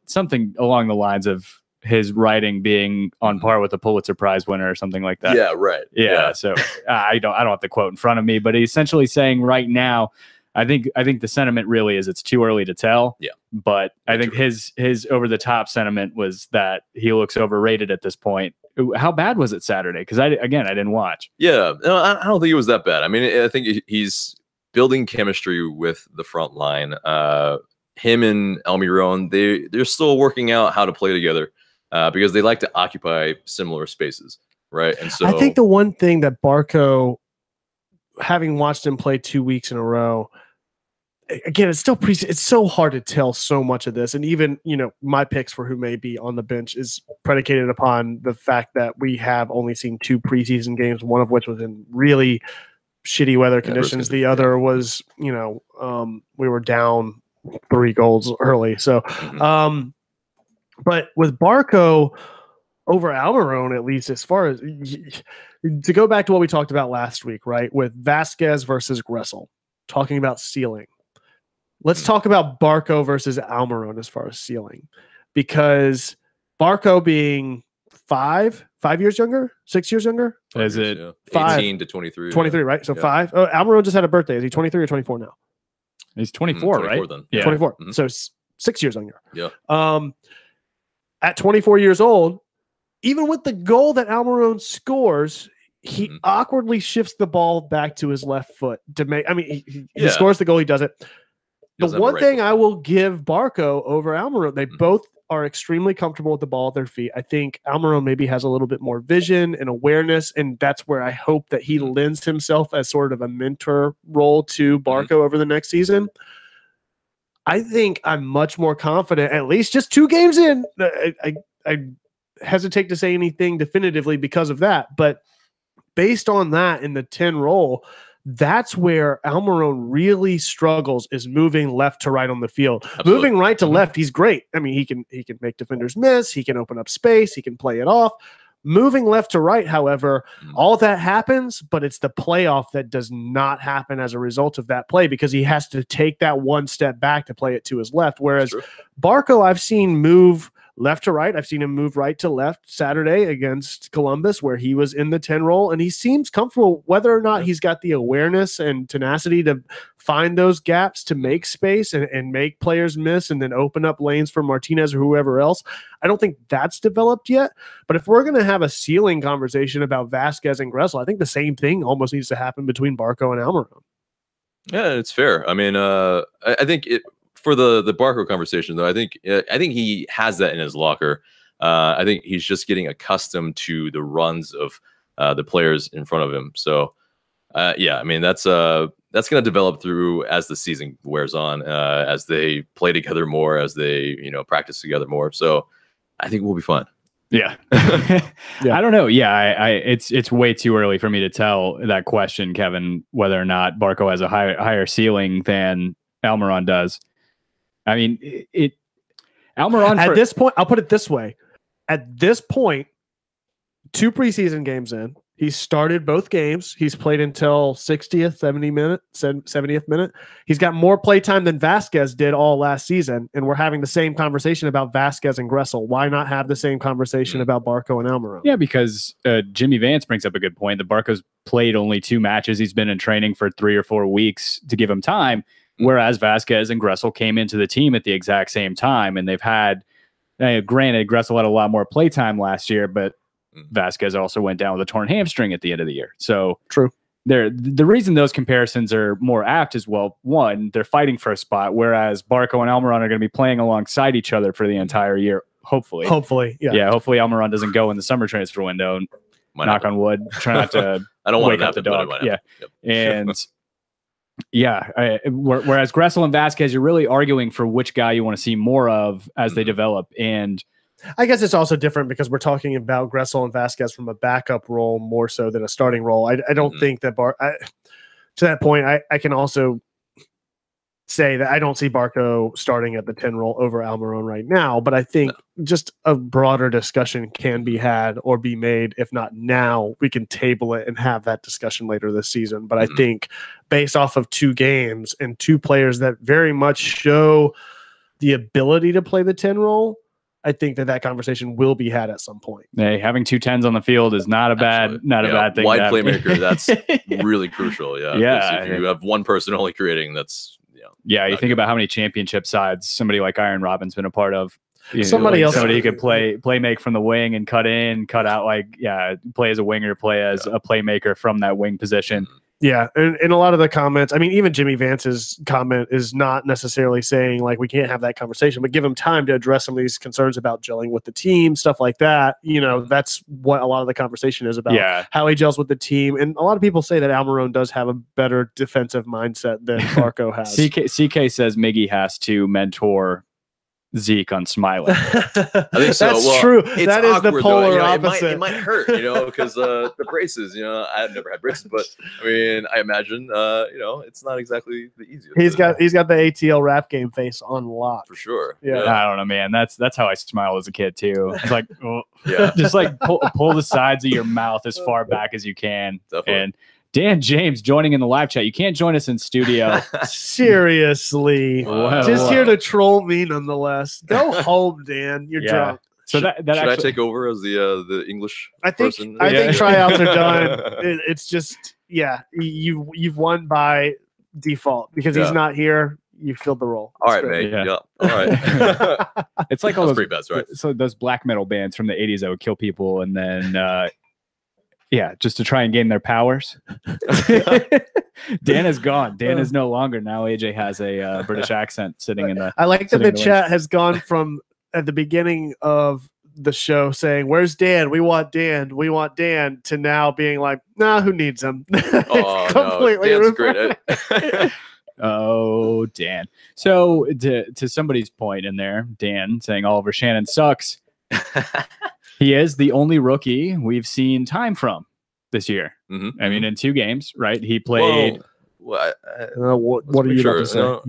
something along the lines of his writing being on par with a Pulitzer Prize winner or something like that. Yeah, right. Yeah. So I don't have the quote in front of me, but he's essentially saying right now, I think the sentiment really is it's too early to tell. Yeah. But I think his over the top sentiment was that he looks overrated at this point. How bad was it Saturday? Because I didn't watch. Yeah, no, I don't think it was that bad. I mean, I think he's building chemistry with the front line. Him and Almirón, they're still working out how to play together because they like to occupy similar spaces, right? And so I think the one thing that Barco, having watched him play 2 weeks in a row, again, it's so hard to tell so much of this. And even, my picks for who may be on the bench is predicated upon the fact that we have only seen 2 preseason games, one of which was in really shitty weather conditions. The other was, we were down 3 goals early. So, but with Barco over Almirón, at least as far as to go back to what we talked about last week, right? With Vasquez versus Gressel, talking about ceiling. Let's talk about Barco versus Almirón as far as ceiling, because Barco being 5 years younger, 6 years younger. Is it 18 to 23? 23, right? So 5. Oh, Almirón just had a birthday. Is he 23 or 24 now? He's 24, 24 right? Then. Yeah. 24. So 6 years younger. Yeah. At 24 years old, even with the goal that Almirón scores, he awkwardly shifts the ball back to his left foot to make. I mean, he scores the goal. He does it. The one thing I will give Barco over Almirón, they both are extremely comfortable with the ball at their feet. I think Almirón maybe has a little bit more vision and awareness, and that's where I hope that he lends himself as sort of a mentor role to Barco over the next season. I think I'm much more confident, at least just 2 games in. I hesitate to say anything definitively because of that, but based on that in the 10 role, that's where Almirón really struggles, is moving left to right on the field. Absolutely. Moving right to left, he's great. I mean, he can make defenders miss. He can open up space. He can play it off. Moving left to right, however, all that happens, but it's the playoff that does not happen as a result of that play, because he has to take that one step back to play it to his left. Whereas Barco, I've seen move left to right. I've seen him move right to left Saturday against Columbus, where he was in the 10 role, and he seems comfortable. Whether or not he's got the awareness and tenacity to find those gaps to make space and make players miss and then open up lanes for Martinez or whoever else, I don't think that's developed yet. But if we're going to have a ceiling conversation about Vasquez and Gressel, I think the same thing almost needs to happen between Barco and Almirón. Yeah, it's fair. I mean, I think for the Barco conversation, though, I think he has that in his locker. I think he's just getting accustomed to the runs of the players in front of him. So, yeah, I mean, that's going to develop through as the season wears on, as they play together more, as they practice together more. So, I think we'll be fine. Yeah. I don't know. Yeah, it's way too early for me to tell that question, Kevin, whether or not Barco has a higher ceiling than Almirón does. I mean, Almirón at this point, I'll put it this way. At this point, 2 preseason games in, he started both games. He's played until 70th minute. He's got more play time than Vasquez did all last season, and we're having the same conversation about Vasquez and Gressel. Why not have the same conversation about Barco and Almirón? Yeah, because Jimmy Vance brings up a good point. The Barco's played only 2 matches. He's been in training for 3 or 4 weeks to give him time, whereas Vasquez and Gressel came into the team at the exact same time, and they've had, granted, Gressel had a lot more play time last year, but Vasquez also went down with a torn hamstring at the end of the year. So true. The reason those comparisons are more apt is, well, one, they're fighting for a spot, whereas Barco and Almirón are going to be playing alongside each other for the entire year. Hopefully, yeah. Yeah. Hopefully Almirón doesn't go in the summer transfer window. And knock on wood. Try not to. I don't want wake to up the dog. Yeah. Yep. And yeah. Whereas Gressel and Vasquez, you're really arguing for which guy you want to see more of as they develop. And I guess it's also different because we're talking about Gressel and Vasquez from a backup role more so than a starting role. I don't think that to that point, I can also say that I don't see Barco starting at the 10 role over Almirón right now, but I think just a broader discussion can be had or be made. If not now, we can table it and have that discussion later this season. But I think based off of 2 games and 2 players that very much show the ability to play the 10 role, I think that conversation will be had at some point. Hey, having 2 10s on the field is not a bad thing. Wide playmaker, that's really crucial. Yeah. Yeah. If you have one person only creating, that's you think about how many championship sides somebody like Iron Robin's been a part of. Somebody who could play make from the wing and cut in, cut out, play as a winger, play as a playmaker from that wing position. Yeah, and a lot of the comments, I mean, even Jimmy Vance's comment is not necessarily saying like we can't have that conversation, but give him time to address some of these concerns about gelling with the team, stuff like that. That's what a lot of the conversation is about, how he gels with the team. And a lot of people say that Almirón does have a better defensive mindset than Barco has. CK says Miggy has to mentor Zeke on smiling. I think so. That's true. That is the polar opposite. It might hurt, because the braces, I've never had braces, but I mean, I imagine, it's not exactly the easiest. He's got the ATL rap game face on lock. For sure. Yeah. I don't know, man. That's how I smiled as a kid too. It's like, just like pull the sides of your mouth as far back as you can. Definitely. And Dan James joining in the live chat. You can't join us in studio. Seriously. Just here to troll me nonetheless. Go home, Dan. You're drunk. So should I take over as the English person? I think tryouts are done. It's just, you've won by default because he's not here. You filled the role. All right, mate. Yeah. All right. It's like all those pretty best, right? So those black metal bands from the 80s that would kill people and then just to try and gain their powers. Dan is gone. Dan is no longer. Now AJ has a British accent sitting in the. I like that the chat has gone from at the beginning of the show saying, "Where's Dan? We want Dan. We want Dan," to now being like, "Nah, who needs him?" Completely Dan's great. Oh, Dan. So to somebody's point in there, Dan saying Oliver Shannon sucks. He is the only rookie we've seen time from this year. Mm-hmm. I mean, in 2 games, right? He played. What are you about to say?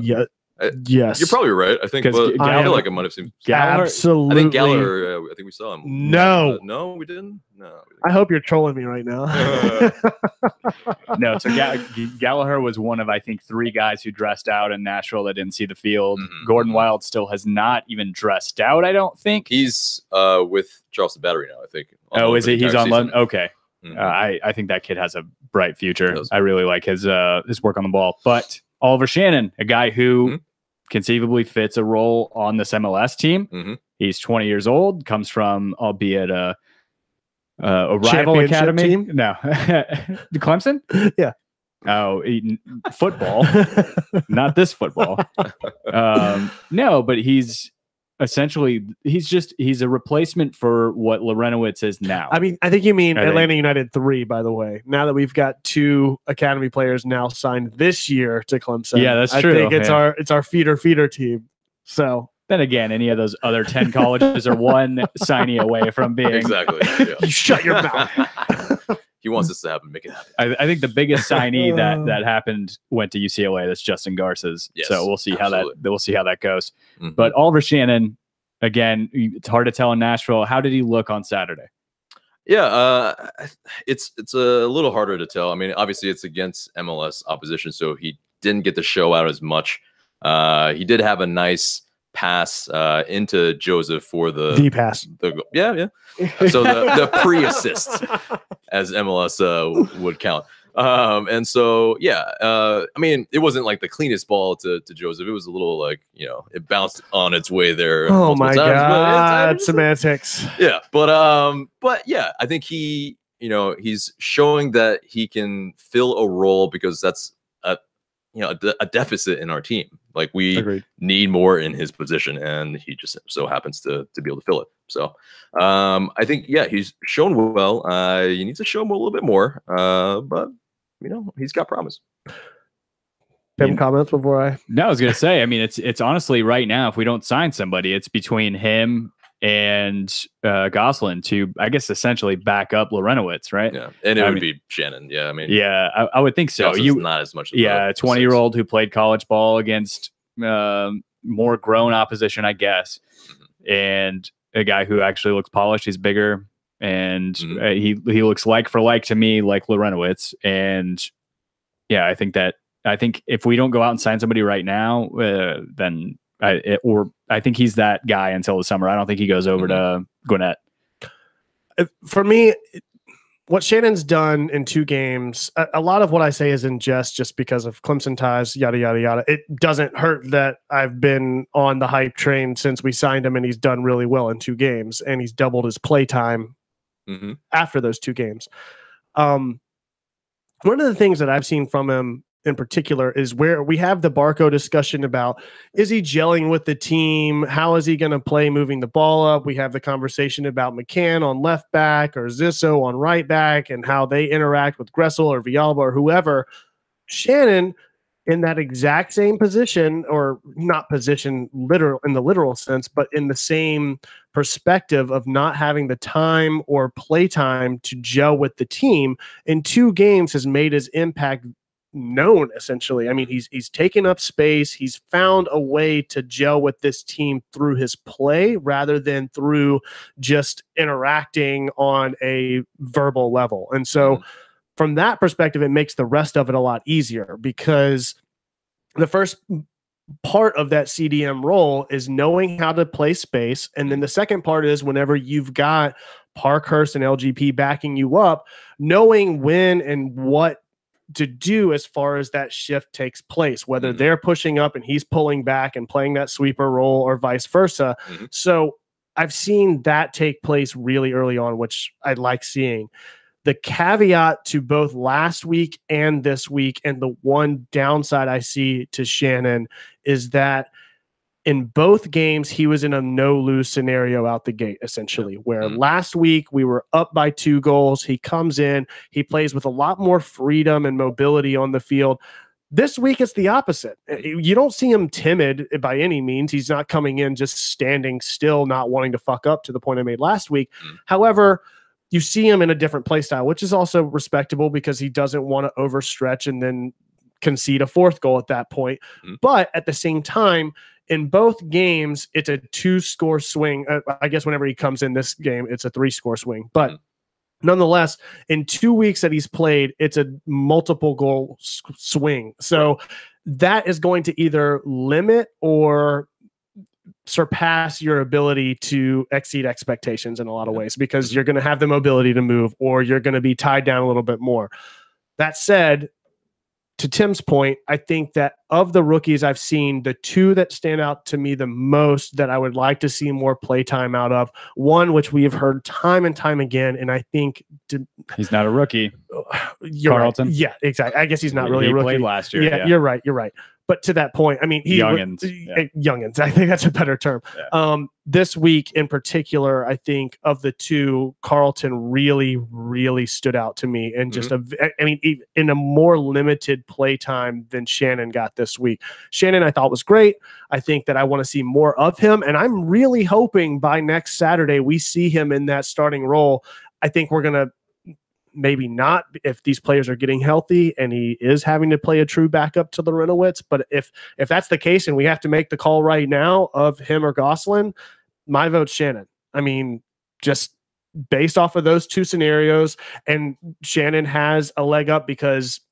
Yes, you're probably right. I think, but I feel like it might have seemed absolutely. I think Gallagher. I think we saw him. No, no, we didn't. No. I hope you're trolling me right now. No, so Gallagher was one of, I think, 3 guys who dressed out in Nashville that didn't see the field. Gordon Wild still has not even dressed out, I don't think. He's with Charleston Battery now, I think. Oh, is he? He's on loan? Okay. I think that kid has a bright future. I really like his work on the ball. But Oliver Shannon, a guy who conceivably fits a role on this MLS team. He's 20 years old, comes from, albeit a rival academy team? No. Clemson? Yeah. Oh, football. Not this football. No, but he's essentially he's a replacement for what Lorenowitz is now. I mean, I think you mean Atlanta United 3, by the way. Now that we've got 2 academy players now signed this year to Clemson. Yeah, that's true. I think it's our feeder team. So then again, any of those other 10 colleges are one signee away from being exactly. Yeah. You shut your mouth. He wants this to happen. Make it happen. I think the biggest signee that happened went to UCLA. That's Justin Garza's. Yes, so we'll see how that goes. Mm-hmm. But Oliver Shannon, again, it's hard to tell in Nashville. How did he look on Saturday? Yeah, it's a little harder to tell. I mean, obviously it's against MLS opposition, so he didn't get to show out as much. He did have a nice pass into Josef for the pass. Yeah. So the pre-assist, as MLS would count. And so, yeah, I mean, it wasn't like the cleanest ball to Josef. It was a little like, it bounced on its way there. Oh my God, semantics. Yeah. But yeah, I think he's showing that he can fill a role, because that's a deficit in our team. Like, we need more in his position, and he just so happens to be able to fill it. So I think, yeah, he's shown well. You need to show him a little bit more, but he's got promise. Have comments before I? No, I was gonna say. I mean, it's honestly right now, if we don't sign somebody, it's between him and Gosselin to, I guess, essentially back up Lorenowitz, right? Yeah, and it would be Shannon. Yeah, I mean, yeah, I would think so. Not as much. Yeah, a 20-year-old who played college ball against more grown opposition, I guess, and a guy who actually looks polished. He's bigger, and he looks like for like to me like Lorenowitz. And yeah, I think if we don't go out and sign somebody right now, then I think he's that guy until the summer. I don't think he goes over to Gwinnett. For me, what Shannon's done in 2 games, a lot of what I say is in jest, just because of Clemson ties, yada, yada, yada. It doesn't hurt that I've been on the hype train since we signed him, and he's done really well in 2 games, and he's doubled his play time after those 2 games. One of the things that I've seen from him in particular is where we have the Barco discussion about, is he gelling with the team? How is he going to play moving the ball up? We have the conversation about McCann on left back or Zissou on right back, and how they interact with Gressel or Villalba or whoever. Shannon, in that exact same position, or not position literal in the literal sense, but in the same perspective of not having the time or play time to gel with the team, in 2 games has made his impact known, essentially. I mean, he's taken up space. He's found a way to gel with this team through his play rather than through just interacting on a verbal level. And so from that perspective, it makes the rest of it a lot easier, because the first part of that CDM role is knowing how to play space. And then the second part is, whenever you've got Parkhurst and LGP backing you up, knowing when and what to do as far as that shift takes place, whether they're pushing up and he's pulling back and playing that sweeper role, or vice versa. So I've seen that take place really early on, which I like seeing. The caveat to both last week and this week, and the one downside I see to Shannon, is that in both games, he was in a no-lose scenario out the gate, essentially, where last week we were up by 2 goals. He comes in, he plays with a lot more freedom and mobility on the field. This week, it's the opposite. You don't see him timid by any means. He's not coming in just standing still, not wanting to fuck up, to the point I made last week. However, you see him in a different play style, which is also respectable, because he doesn't want to overstretch and then concede a fourth goal at that point. But at the same time, in both games, it's a 2-score swing. I guess whenever he comes in this game, it's a 3-score swing. But nonetheless, in 2 weeks that he's played, it's a multiple goal swing. So that is going to either limit or surpass your ability to exceed expectations in a lot of ways, because you're going to have the mobility to move, or you're going to be tied down a little bit more. That said, to Tim's point, I think that of the rookies I've seen, the two that stand out to me the most that I would like to see more playtime out of, one which we have heard time and time again, and I think he's not a rookie. You're Carlton. Right. Yeah, exactly. I guess he's not really a rookie. Played last year. Yeah, you're right. You're right. But to that point, I mean, youngins. Youngins. I think that's a better term. Yeah. This week in particular, I think of the two, Carlton really, really stood out to me, and just in a more limited play time than Shannon got this week. Shannon, I thought was great. I think that I want to see more of him, and I'm really hoping by next Saturday we see him in that starting role. I think we're gonna. Maybe not if these players are getting healthy and he is having to play a true backup to Larentowicz. But if that's the case and we have to make the call right now of him or Gosselin, my vote's Shannon. I mean, just based off of those two scenarios, and Shannon has a leg up because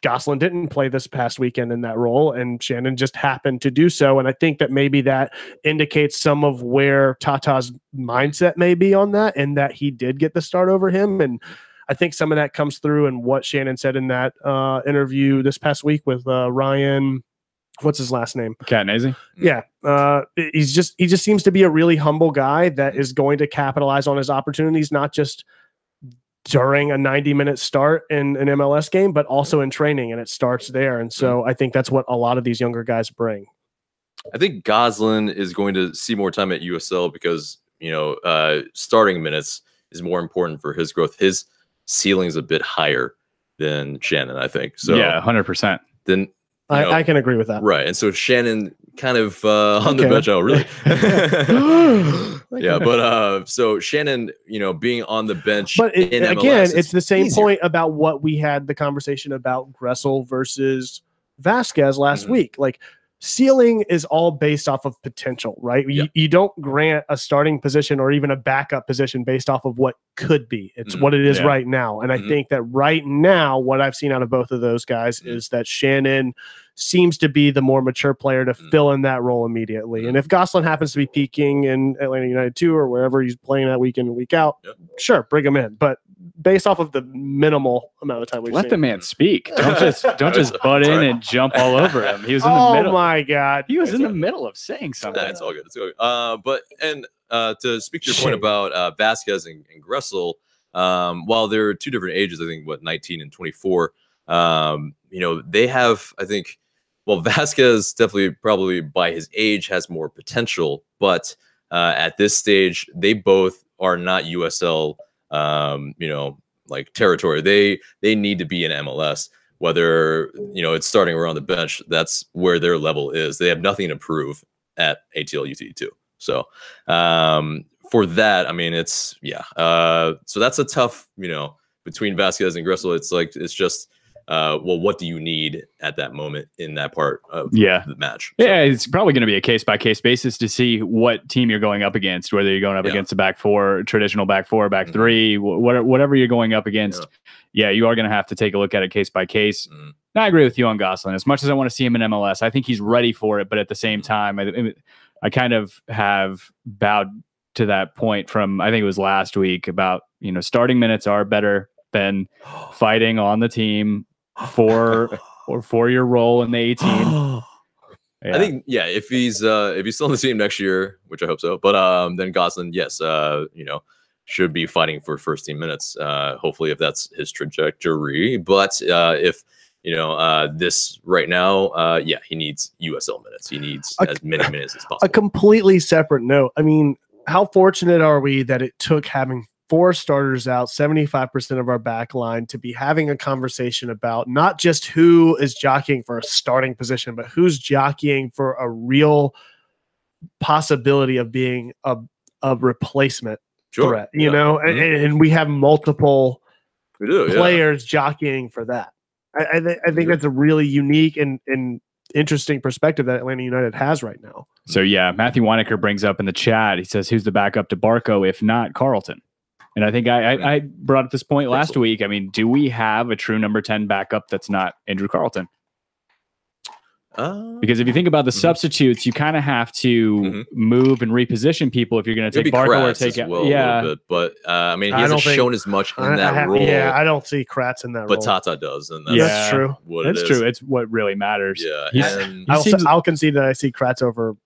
Gosselin didn't play this past weekend in that role, and Shannon just happened to do so. And I think that maybe that indicates some of where Tata's mindset may be on that, and that he did get the start over him. And I think some of that comes through in what Shannon said in that interview this past week with Ryan. What's his last name? Catanese. Yeah. He just seems to be a really humble guy that is going to capitalize on his opportunities, not just during a 90-minute start in an MLS game, but also in training. And it starts there. And so I think that's what a lot of these younger guys bring. I think Gosselin is going to see more time at USL because, starting minutes is more important for his growth. His ceiling is a bit higher than Shannon, I think. So yeah, 100%. Then I can agree with that. Right. And so Shannon kind of on the bench. Oh, really? Yeah. But so Shannon, being on the bench. But in MLS, again, it's the same easier. point about what we had the conversation about Gressel versus Vasquez last week. Like, ceiling is all based off of potential, right? Yeah. You don't grant a starting position or even a backup position based off of what could be. It's what it is right now. And I think that right now, what I've seen out of both of those guys is that Shannon seems to be the more mature player to fill in that role immediately. And if Gosselin happens to be peaking in Atlanta United 2 or wherever he's playing that week in and week out, sure, bring him in. But based off of the minimal amount of time we've let seen, the man speak. Don't just butt in and jump all over him. He was in the middle. Oh my God. He was in the middle of saying something. It's all good. It's all good. To speak to your point about Vasquez and Gressel, while they're two different ages, I think 19 and 24, they have, I think, Vasquez definitely probably by his age has more potential, but at this stage, they both are not USL, territory. They need to be in MLS, whether, it's starting around the bench. That's where their level is. They have nothing to prove at ATL UT2. So for that, I mean, it's, so that's a tough, between Vasquez and Gressel. It's just, what do you need at that moment in that part of the match? So. Yeah, it's probably going to be a case-by-case basis to see what team you're going up against, whether you're going up against a back four, traditional back four, back three, whatever you're going up against. Yeah, you are going to have to take a look at it case-by-case. I agree with you on Gosselin. As much as I want to see him in MLS, I think he's ready for it, but at the same time, I kind of have bowed to that point from, I think it was last week, about, starting minutes are better than fighting on the team for your role in the 18. I think if he's still on the team next year, which I hope so, but then Gosselin, should be fighting for first team minutes. Hopefully, if that's his trajectory. But if this right now, he needs USL minutes. He needs as many minutes as possible. A completely separate note. I mean, how fortunate are we that it took having 4 starters out, 75% of our back line, to be having a conversation about not just who is jockeying for a starting position, but who's jockeying for a real possibility of being a replacement threat, and we have multiple players jockeying for that. I think that's a really unique and interesting perspective that Atlanta United has right now. So yeah, Matthew Weinecker brings up in the chat, he says, who's the backup to Barco if not Carlton? And I think I brought up this point last week. I mean, do we have a true number 10 backup that's not Andrew Carlton? Because if you think about the substitutes, you kind of have to move and reposition people if you're going to take Barco or take well, a little bit, but I mean, he hasn't shown as much in that role. Yeah, I don't see Kratz in that role. But Tata does, and that's true. That's true. It's what really matters. Yeah, I'll concede that I see Kratz over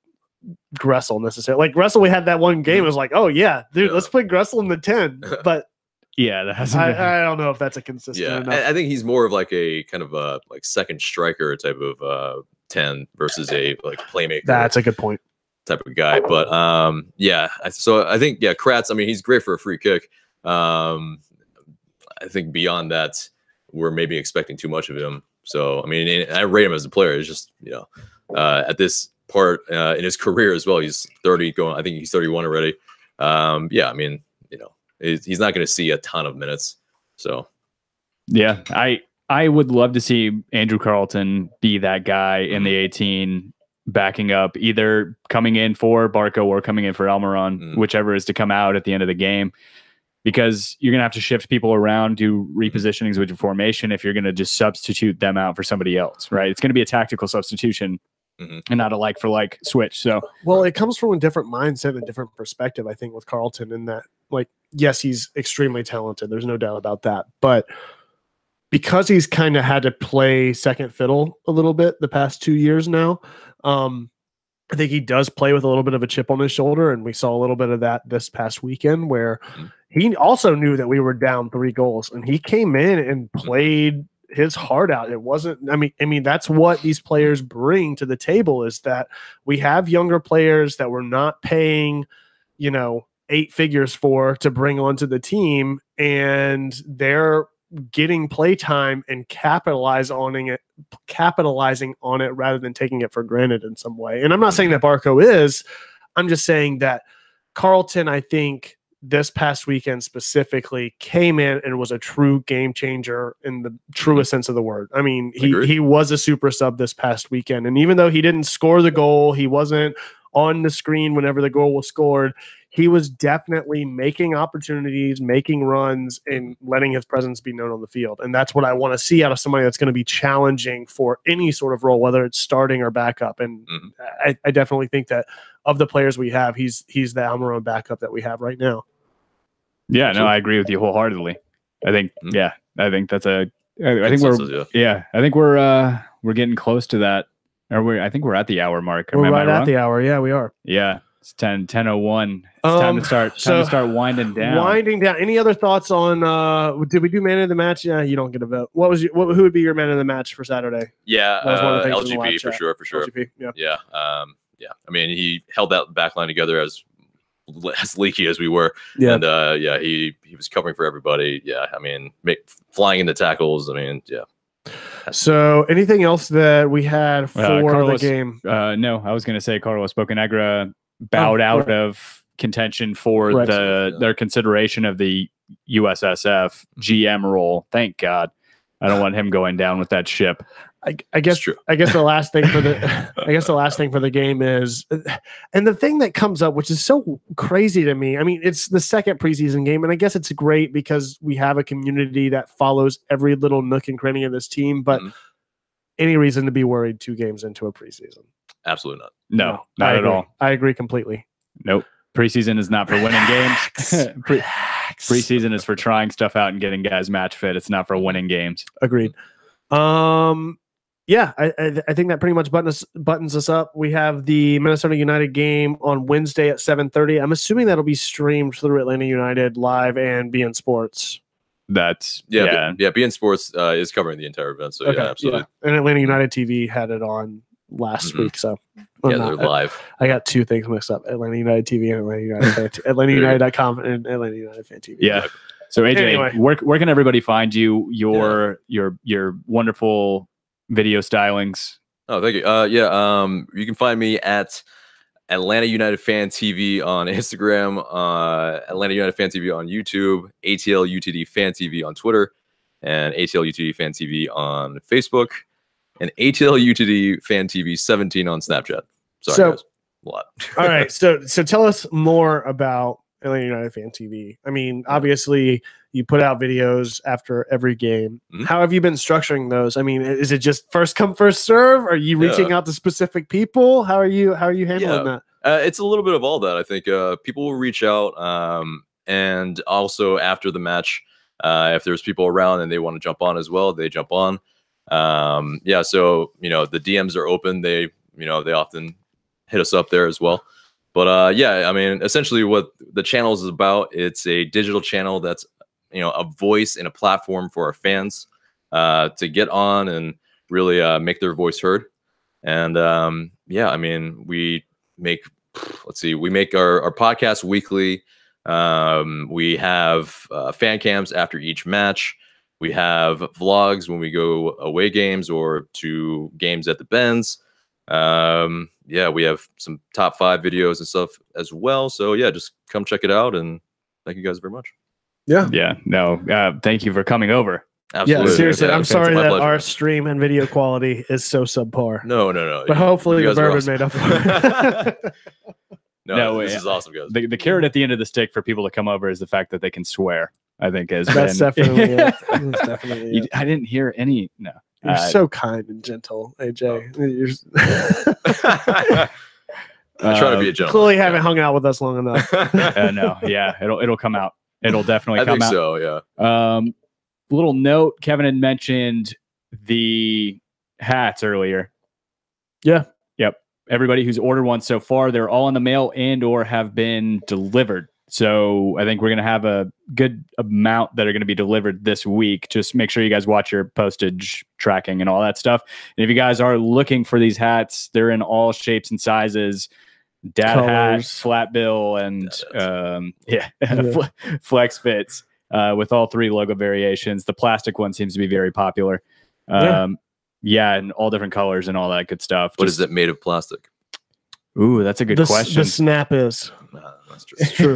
Gressel necessarily. Like Gressel, we had that one game. It was like, oh yeah, dude, let's put Gressel in the 10. But yeah, that hasn't I don't know if that's a consistent enough. I think he's more of like a kind of a like second striker type of 10 versus a like playmaker. That's a good point. Type of guy. But so I think Kratz, I mean, he's great for a free kick. I think beyond that, we're maybe expecting too much of him. So I mean, I rate him as a player. It's just, at this part in his career as well, he's 30 going, I think he's 31 already. I mean, he's not going to see a ton of minutes. So yeah, I would love to see Andrew Carlton be that guy in the 18 backing up, either coming in for Barco or coming in for Almirón, whichever is to come out at the end of the game, because you're going to have to shift people around, do repositionings with your formation if you're going to just substitute them out for somebody else, right? It's going to be a tactical substitution and not a like for like switch. So, well, it comes from a different mindset and a different perspective, I think, with Carlton, in that, like, yes, he's extremely talented. There's no doubt about that. But because he's kind of had to play second fiddle a little bit the past 2 years now, I think he does play with a little bit of a chip on his shoulder. And we saw a little bit of that this past weekend, where he also knew that we were down 3 goals and he came in and played his heart out. It wasn't, I mean, that's what these players bring to the table, is that we have younger players that we're not paying, 8 figures for to bring onto the team, and they're getting play time and capitalizing on it rather than taking it for granted in some way. And I'm not saying that Barco is, I'm just saying that Carlton, I think this past weekend specifically, came in and was a true game changer in the truest sense of the word. I mean, he was a super sub this past weekend. And even though he didn't score the goal, he wasn't on the screen whenever the goal was scored, he was definitely making opportunities, making runs, and letting his presence be known on the field. And that's what I want to see out of somebody that's going to be challenging for any sort of role, whether it's starting or backup. And I definitely think that of the players we have, he's the Almirón backup that we have right now. Yeah, no, I agree with you wholeheartedly. I think, I think that's I think we're getting close to that. Or I think we're at the hour mark. We're right at the hour. Yeah, we are. Yeah. It's 10:01. It's time to start winding down. Any other thoughts on did we do man of the match? Yeah, you don't get a vote. Who would be your man of the match for Saturday? Yeah, LGP for sure. LGP, yeah. I mean, he held that back line together as leaky as we were. Yeah. And he was covering for everybody. Yeah. I mean, flying into tackles. I mean, yeah. So anything else that we had for the game? No, I was going to say Carlos Bocanegra bowed out of contention for their consideration of the USSF GM role. Thank God. I don't want him going down with that ship. I guess the last thing for the game is, and the thing that comes up, which is so crazy to me. I mean, it's the second preseason game, and I guess it's great because we have a community that follows every little nook and cranny of this team. But any reason to be worried 2 games into a preseason? Absolutely not. No, not at all. I agree completely. Nope. Preseason is not for winning games. Preseason is for trying stuff out and getting guys match fit. It's not for winning games. Agreed. Yeah, I think that pretty much buttons us up. We have the Minnesota United game on Wednesday at 7:30. I'm assuming that'll be streamed through Atlanta United Live and BN Sports. That's BN Sports is covering the entire event. So yeah, absolutely. Yeah. And Atlanta United TV had it on last week. So they're live. I got 2 things mixed up: Atlanta United TV and Atlanta United AtlantaUnited.com and Atlanta United Fan TV. Yeah. So AJ, anyway, where can everybody find you? Your wonderful video stylings. Oh, thank you. You can find me at Atlanta United Fan TV on Instagram, Atlanta United Fan TV on YouTube, ATL UTD Fan TV on Twitter, and ATL UTD Fan TV on Facebook, and ATL UTD Fan TV 17 on Snapchat. Sorry, guys. A lot. All right. So tell us more about Atlanta United Fan TV. I mean, obviously you put out videos after every game. How have you been structuring those? I mean, is it just first come, first serve? Are you reaching out to specific people? How are you handling that? It's a little bit of all that. I think people will reach out, and also after the match, if there's people around and they want to jump on as well, they jump on. So the DMs are open. They often hit us up there as well. But I mean, essentially what the channel is about, it's a digital channel that's a voice and a platform for our fans to get on and really make their voice heard. And I mean, we make our podcast weekly. We have fan cams after each match. We have vlogs when we go away games or to games at the Benz. We have some top 5 videos and stuff as well. So just come check it out, and thank you guys very much. Thank you for coming over. Absolutely. Yeah, seriously, I'm sorry that our stream and video quality is so subpar. No. But hopefully the bourbon made up for it. This is awesome, guys. The carrot at the end of the stick for people to come over is the fact that they can swear. I think that's definitely it. That's definitely it. I didn't hear any. No. You're so kind and gentle, AJ. I try to be a gentleman. Clearly haven't hung out with us long enough. It'll come out. It'll definitely come out. So, yeah. Little note, Kevin had mentioned the hats earlier. Yeah. Yep. Everybody who's ordered one so far, they're all in the mail and or have been delivered. So I think we're going to have a good amount that are going to be delivered this week. Just make sure you guys watch your postage tracking and all that stuff. And if you guys are looking for these hats, they're in all shapes and sizes. Dad Colors. hat, flat bill, and flex fits with all 3 logo variations. The plastic one seems to be very popular. And all different colors and all that good stuff. What is it made of plastic? Ooh, that's a good question. The snap is. That's true.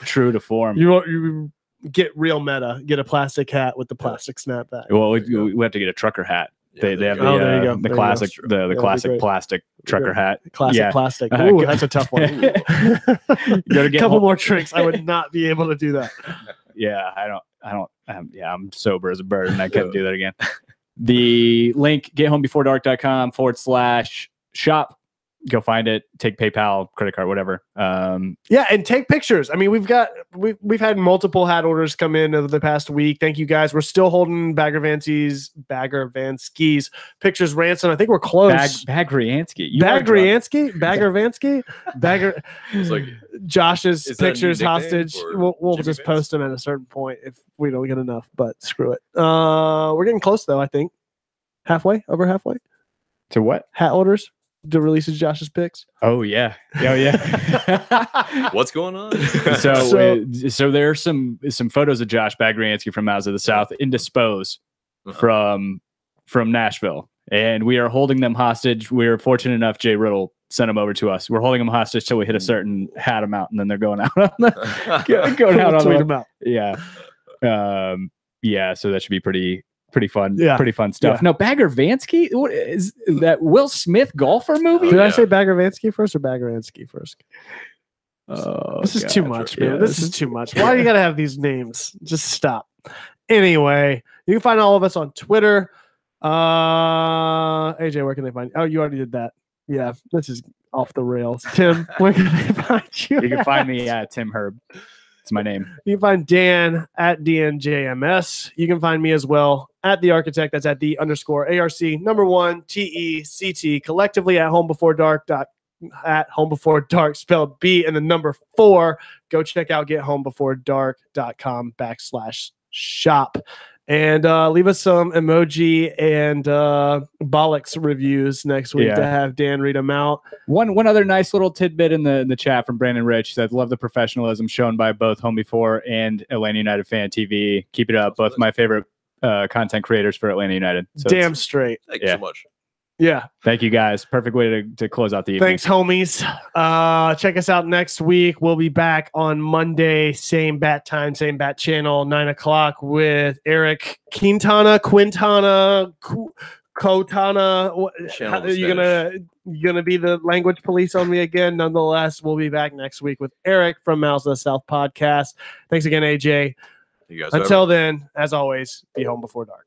True to form. You get real meta. Get a plastic hat with the plastic snapback. Well, we have to get a trucker hat. They have the classic the classic plastic trucker hat. Classic plastic. Ooh, that's a tough one. A couple more tricks. I would not be able to do that. I'm sober as a bird and I couldn't do that again. The link, gethomebefore.com/shop. Go find it, take PayPal, credit card, whatever. And take pictures. I mean, we've had multiple hat orders come in over the past week. Thank you guys. We're still holding Bagger Vanski's pictures. Ransom, I think we're close. Bagger Vansky. It's like Josh's pictures hostage. We'll just post them at a certain point if we don't get enough, but screw it. We're getting close though, I think. Over halfway. To what? Hat orders. To releases Josh's picks. Oh yeah. What's going on? So there are some photos of Josh Bagriansky from Mouse of the South indisposed from Nashville, and we are holding them hostage. We are fortunate enough, Jay Riddle sent them over to us. We're holding them hostage till we hit a certain hat amount, and then they're going out on the So that should be pretty fun. Pretty fun stuff. No, Bagger Vansky? What is that Will Smith golfer movie? Did I say Bagger Vansky first or Bagger Vansky first? This is too much, man. This is too much. Why do you got to have these names? Just stop. Anyway, you can find all of us on Twitter. AJ, where can they find you? Oh, you already did that. Yeah, this is off the rails. Tim, where can they find you? You can find me at Tim Herb. It's my name. You can find Dan at DNJMS. You can find me as well at The Architect. That's at @the_ARC1TECT. Collectively at homebeforedark spelled B and the number 4. Go check out gethomebeforedark.com/shop. And leave us some emoji and bollocks reviews next week to have Dan read them out. One other nice little tidbit in the chat from Brandon Rich said, love the professionalism shown by both Home Before and Atlanta United Fan TV. Keep it up. Both my favorite content creators for Atlanta United. So damn straight. Thank you so much. Yeah. Thank you guys. Perfect way to close out the evening. Thanks, homies. Check us out next week. We'll be back on Monday, same bat time, same bat channel, 9 o'clock with Eric Quintana. You gonna be the language police on me again? Nonetheless, we'll be back next week with Eric from Mouths of the South podcast. Thanks again, AJ. You guys. Until then, as always, be home before dark.